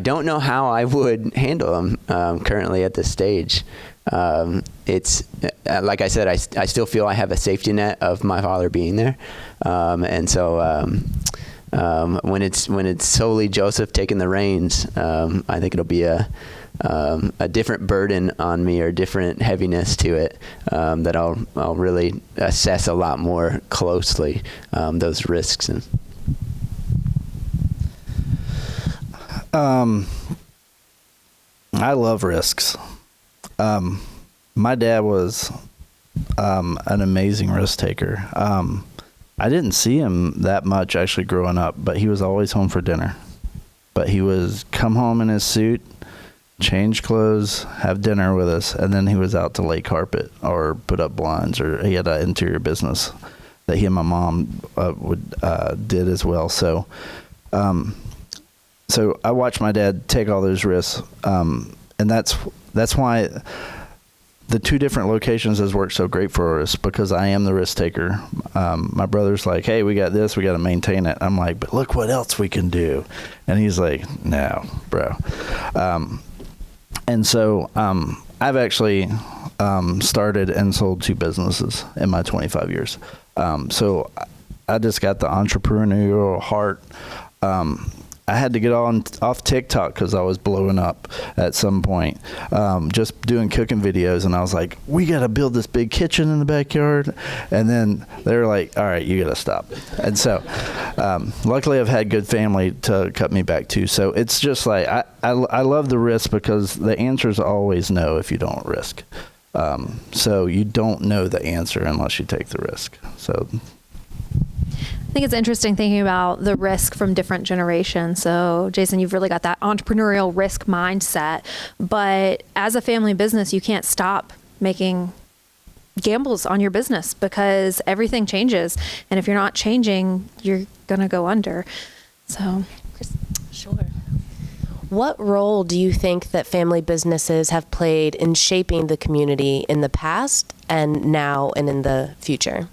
D: don't know how I would handle them currently at this stage. It's like I said, I still feel I have a safety net of my father being there, and so when it's solely Joseph taking the reins, I think it'll be a different burden on me, or different heaviness to it, that I'll really assess a lot more closely, those risks. And
B: I love risks. My dad was an amazing risk taker. I didn't see him that much actually growing up, but he was always home for dinner. But he was come home in his suit, change clothes, have dinner with us, and then he was out to lay carpet or put up blinds, or he had an interior business that he and my mom did as well. So I watched my dad take all those risks, and that's why the two different locations has worked so great for us, because I am the risk taker. My brother's like, hey, we got this, we got to maintain it. I'm like, but look what else we can do. And he's like, no, bro. And so I've actually started and sold 2 businesses in my 25 years. So I just got the entrepreneurial heart. I had to get off TikTok because I was blowing up at some point, just doing cooking videos. And I was like, we got to build this big kitchen in the backyard. And then they were like, all right, you got to stop. And so luckily I've had good family to cut me back too. So it's just like, I love the risk, because the answer is always no if you don't risk. So you don't know the answer unless you take the risk. So
E: I think it's interesting thinking about the risk from different generations. So, Jason, you've really got that entrepreneurial risk mindset. But as a family business, you can't stop making gambles on your business, because everything changes. And if you're not changing, you're going to go under. So,
I: Sure. What role do you think that family businesses have played in shaping the community in the past and now and in the future?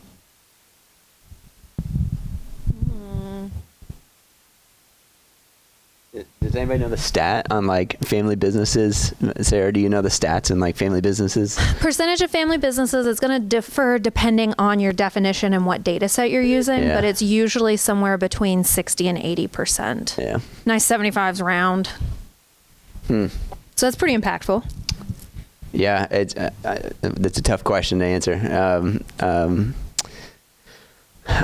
D: Does anybody know the stat on like family businesses? Sarah, do you know the stats in like family businesses?
E: percentage of family businesses is going to differ depending on your definition and what data set you're using,
D: Yeah.
E: but it's usually somewhere between 60 and 80%.
D: Yeah.
E: Nice 75s round. So that's pretty impactful.
D: Yeah, that's a tough question to answer.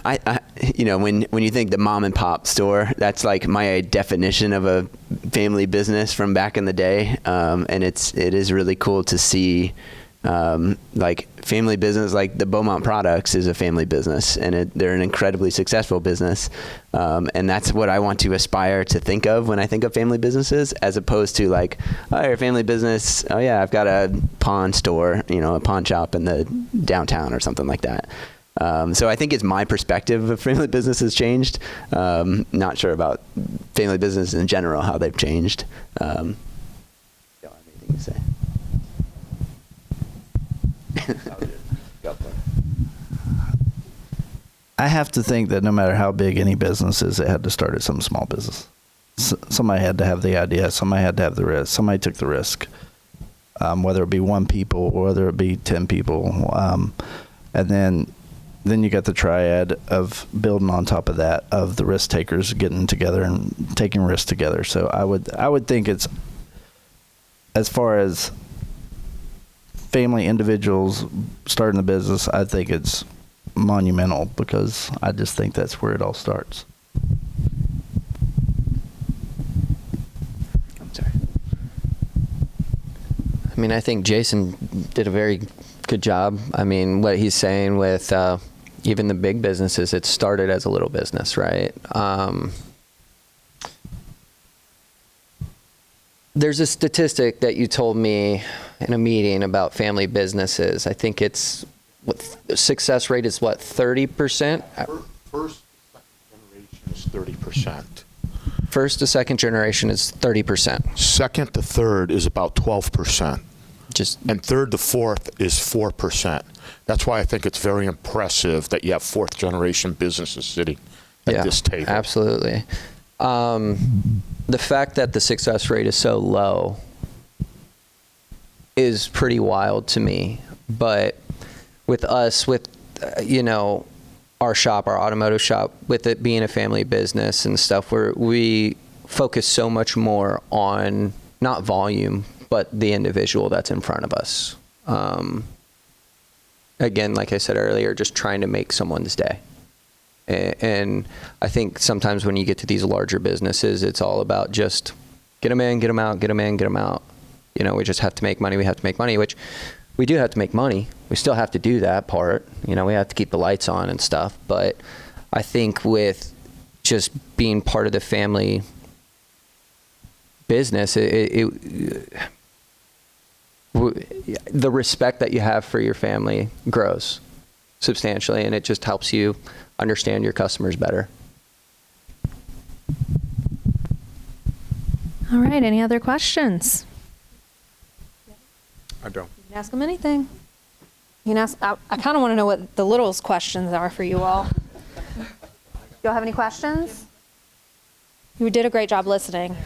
D: I you know, when you think the mom and pop store, that's like my definition of a family business from back in the day. And it is really cool to see, like family business, like the Beaumont Products is a family business, and they're an incredibly successful business. And that's what I want to aspire to think of when I think of family businesses, as opposed to like, oh, you're a family business. Oh yeah, I've got a pawn store, you know, a pawn shop in the downtown or something like that. So I think it's my perspective of family business has changed. Not sure about family business in general, how they've changed. Don't have anything to say.
B: I have to think that no matter how big any business is, it had to start at some small business. Somebody had to have the idea. Somebody had to have the risk. Somebody took the risk, whether it be 1 people or whether it be 10 people. And then you got the triad of building on top of that, of the risk takers getting together and taking risks together. So I would think it's, as far as family individuals starting the business, I think it's monumental, because I just think that's where it all starts.
D: I'm sorry.
C: I mean, I think Jason did a very good job. I mean, what he's saying with even the big businesses, it started as a little business, right? There's a statistic that you told me in a meeting about family businesses. I think it's what success rate is, what, 30%?
G: First, second generation is 30%.
C: First to second generation is 30%.
G: Second to third is about 12%. and third to fourth is 4%. That's why I think it's very impressive that you have fourth generation businesses sitting at this table.
C: Absolutely. The fact that the success rate is so low is pretty wild to me. But with us, with our shop, our automotive shop, with it being a family business and stuff, we focus so much more on not volume, but the individual that's in front of us. Again, like I said earlier, just trying to make someone's day. And I think sometimes when you get to these larger businesses, it's all about just get them in, get them out, get them in, get them out. We just have to make money. We have to make money, which we do have to make money. We still have to do that part. We have to keep the lights on and stuff. But I think with just being part of the family business, the respect that you have for your family grows substantially, and it just helps you understand your customers better.
E: All right, any other questions?
G: I don't.
E: You can ask them anything. You can ask, I kind of want to know what the littlest questions are for you all. Y'all have any questions? You did a great job listening.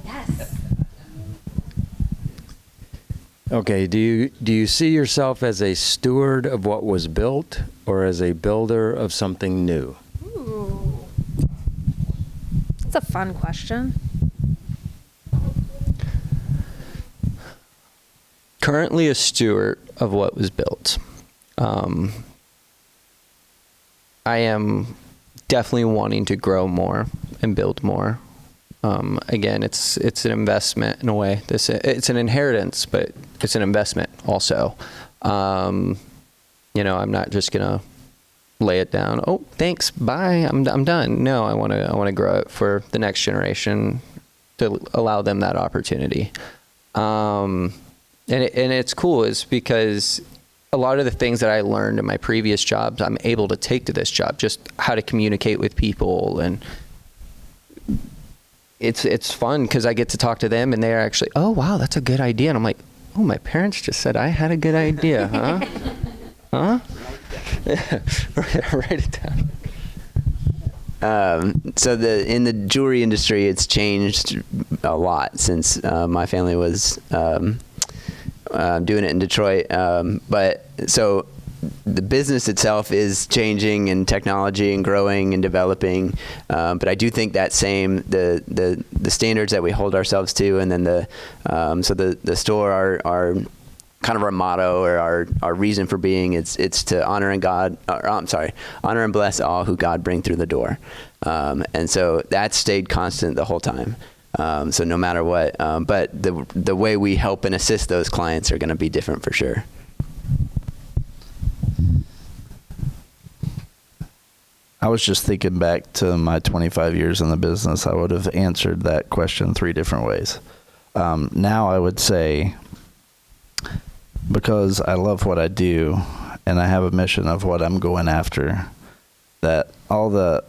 E: Yes.
H: Okay, do you see yourself as a steward of what was built or as a builder of something new?
E: Ooh. That's a fun question.
C: Currently a steward of what was built. I am definitely wanting to grow more and build more. Again, it's an investment in a way. It's an inheritance, but it's an investment also. I'm not just gonna lay it down. Oh, thanks, bye. I'm done. No, I want to grow it for the next generation to allow them that opportunity. And it's cool is because a lot of the things that I learned in my previous jobs, I'm able to take to this job, just how to communicate with people. And it's fun because I get to talk to them and they're actually, oh, wow, that's a good idea. And I'm like, oh, my parents just said I had a good idea, huh? Huh? Write it down.
D: So in the jewelry industry, it's changed a lot since my family was doing it in Detroit. But so the business itself is changing and technology and growing and developing. But I do think that same, the standards that we hold ourselves to, and then the store, our kind of our motto or our reason for being, it's to honor and bless all who God bring through the door. And so that stayed constant the whole time. So no matter what, but the way we help and assist those clients are going to be different for sure.
B: I was just thinking back to my 25 years in the business. I would have answered that question 3 different ways. Now I would say, because I love what I do and I have a mission of what I'm going after, that all the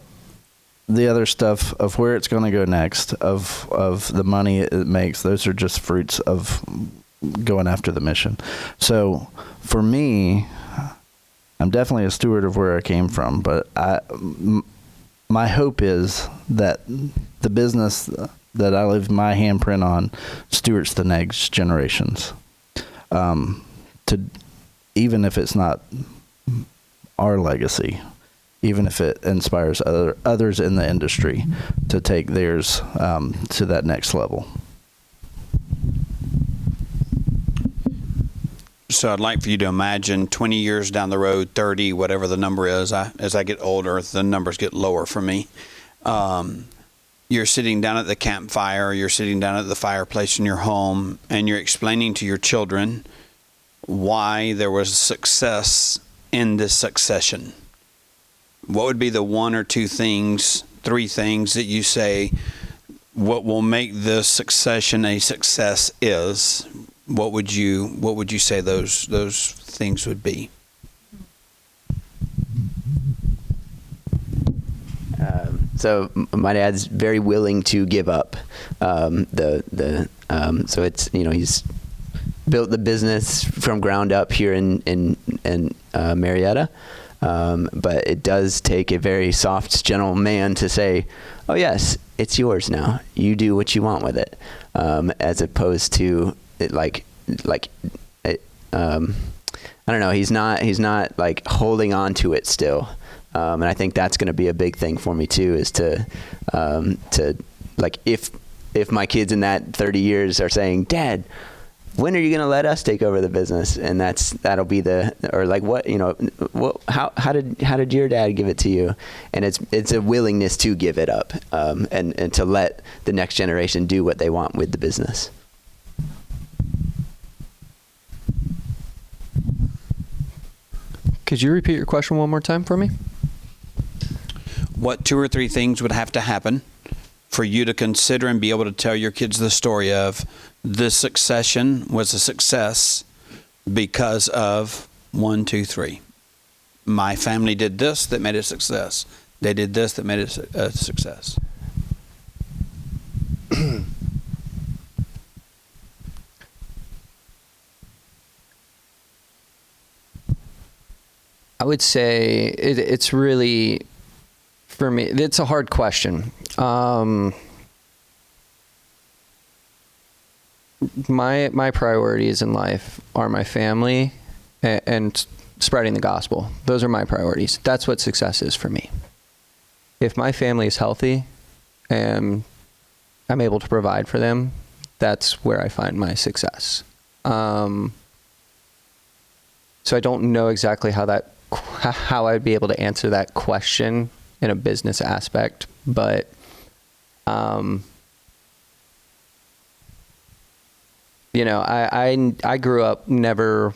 B: other stuff of where it's going to go next, of the money it makes, those are just fruits of going after the mission. So for me, I'm definitely a steward of where I came from, but my hope is that the business that I leave my handprint on stewards the next generations. Even if it's not our legacy, even if it inspires others in the industry to take theirs to that next level.
J: So I'd like for you to imagine 20 years down the road, 30, whatever the number is. As I get older, the numbers get lower for me. You're sitting down at the campfire, you're sitting down at the fireplace in your home, and you're explaining to your children why there was success in this succession. What would be the 1 or 2 things, 3 things that you say, what will make this succession a success is? What would you say those things would be?
D: So my dad's very willing to give up. So it's, he's built the business from ground up here in Marietta. But it does take a very soft, gentle man to say, "Oh yes, it's yours now. You do what you want with it," as opposed to it I don't know. He's not like holding on to it still, and I think that's going to be a big thing for me too. Is to like if my kids in that 30 years are saying, "Dad, when are you going to let us take over the business?" And that'll be how did your dad give it to you? And it's a willingness to give it up, and to let the next generation do what they want with the business.
C: Could you repeat your question one more time for me?
J: What 2 or 3 things would have to happen for you to consider and be able to tell your kids the story of this succession was a success because of 1, 2, 3. My family did this that made it a success. They did this that made it a success.
C: I would say it's really, for me, it's a hard question. My priorities in life are my family and spreading the gospel. Those are my priorities. That's what success is for me. If my family is healthy and I'm able to provide for them, that's where I find my success. So I don't know exactly how I'd be able to answer that question in a business aspect, but I grew up never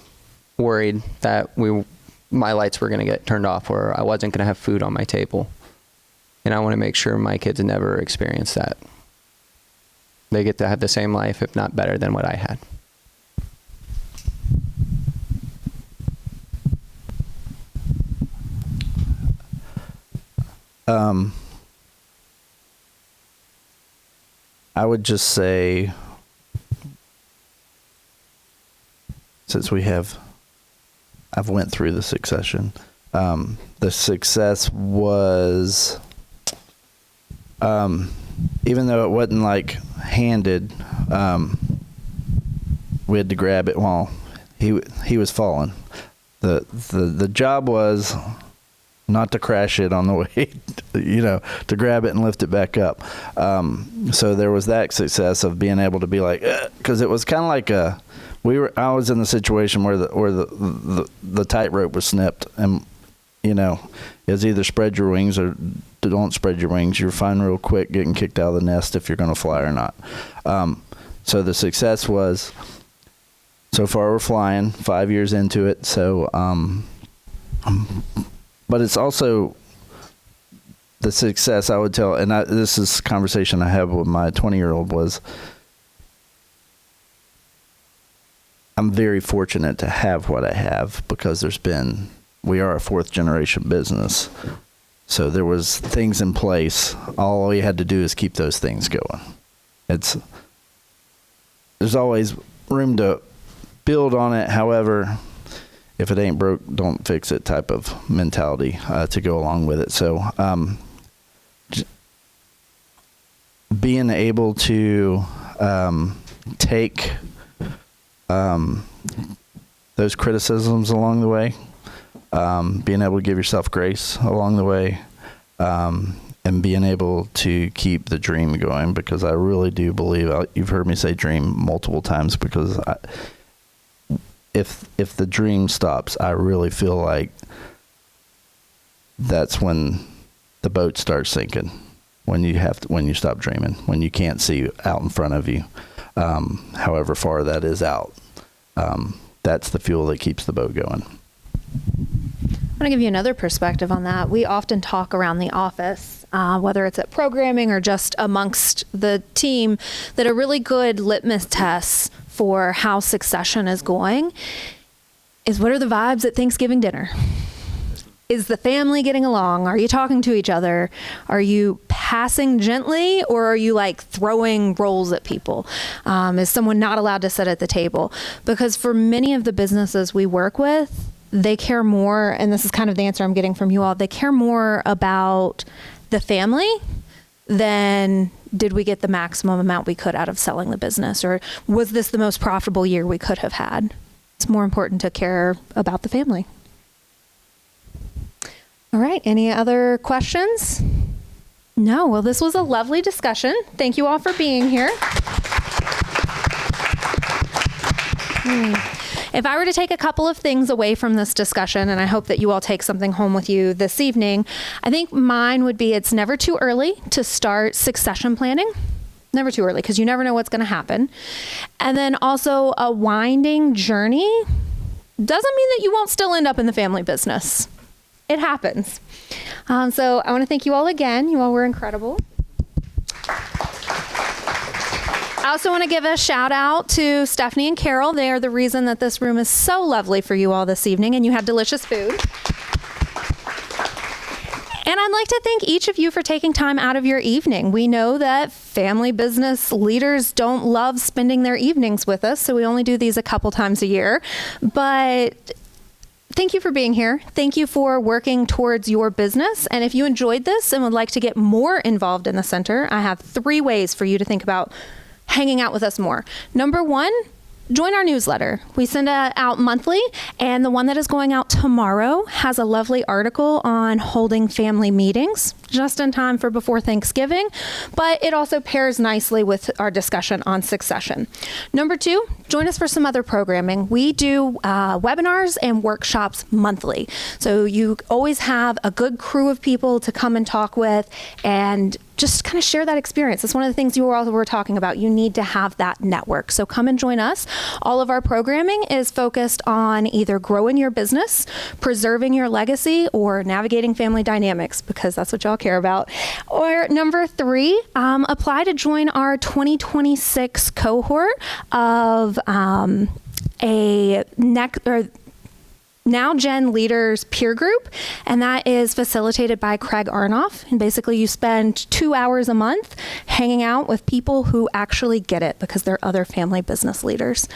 C: worried that my lights were going to get turned off or I wasn't going to have food on my table. And I want to make sure my kids never experience that. They get to have the same life, if not better than what I had.
B: I would just say, since I've went through the succession, the success was, even though it wasn't like handed, we had to grab it while he was falling. The job was not to crash it on the way, to grab it and lift it back up. So there was that success of being able to be like, because it was kind of like I was in the situation where the tightrope was snipped, and it was either spread your wings or don't spread your wings. You're fine real quick getting kicked out of the nest if you're going to fly or not. So the success was, so far we're flying, 5 years into it. So, but it's also the success I would tell, and this is a conversation I have with my 20-year-old was, I'm very fortunate to have what I have because we are a 4th generation business. So there was things in place. All you had to do is keep those things going. There's always room to build on it. However, if it ain't broke, don't fix it type of mentality to go along with it. So being able to take those criticisms along the way, being able to give yourself grace along the way, and being able to keep the dream going, because I really do believe, you've heard me say dream multiple times, because if the dream stops, I really feel like that's when the boat starts sinking, when you stop dreaming, when you can't see out in front of you, however far that is out. That's the fuel that keeps the boat going.
E: I want to give you another perspective on that. We often talk around the office, whether it's at programming or just amongst the team, that a really good litmus test for how succession is going is, what are the vibes at Thanksgiving dinner? Is the family getting along? Are you talking to each other? Are you
A: passing gently, or are you like throwing rolls at people? Is someone not allowed to sit at the table? Because for many of the businesses we work with, they care more, and this is kind of the answer I'm getting from you all, they care more about the family than did we get the maximum amount we could out of selling the business, or was this the most profitable year we could have had? It's more important to care about the family. All right, any other questions? No, well, this was a lovely discussion. Thank you all for being here. If I were to take a couple of things away from this discussion, and I hope that you all take something home with you this evening, I think mine would be it's never too early to start succession planning. Never too early, because you never know what's going to happen. And then also a winding journey doesn't mean that you won't still end up in the family business. It happens. So I want to thank you all again. You all were incredible. I also want to give a shout out to Stephanie and Carol. They are the reason that this room is so lovely for you all this evening, and you had delicious food. And I'd like to thank each of you for taking time out of your evening. We know that family business leaders don't love spending their evenings with us, so we only do these a couple times a year. But thank you for being here. Thank you for working towards your business. And if you enjoyed this and would like to get more involved in the center, I have 3 ways for you to think about hanging out with us more. Number 1, join our newsletter. We send it out monthly, and the one that is going out tomorrow has a lovely article on holding family meetings just in time for before Thanksgiving, but it also pairs nicely with our discussion on succession. Number 2, join us for some other programming. We do webinars and workshops monthly. So you always have a good crew of people to come and talk with and just kind of share that experience. It's one of the things you all were talking about. You need to have that network. So come and join us. All of our programming is focused on either growing your business, preserving your legacy, or navigating family dynamics, because that's what y'all care about. Or number 3, apply to join our 2026 cohort of Now Gen Leaders peer group, and that is facilitated by Craig Arnoff. And basically you spend 2 hours a month hanging out with people who actually get it, because they're other family business leaders.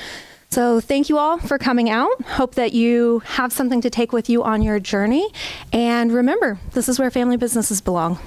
A: So thank you all for coming out. Hope that you have something to take with you on your journey. And remember, this is where family businesses belong.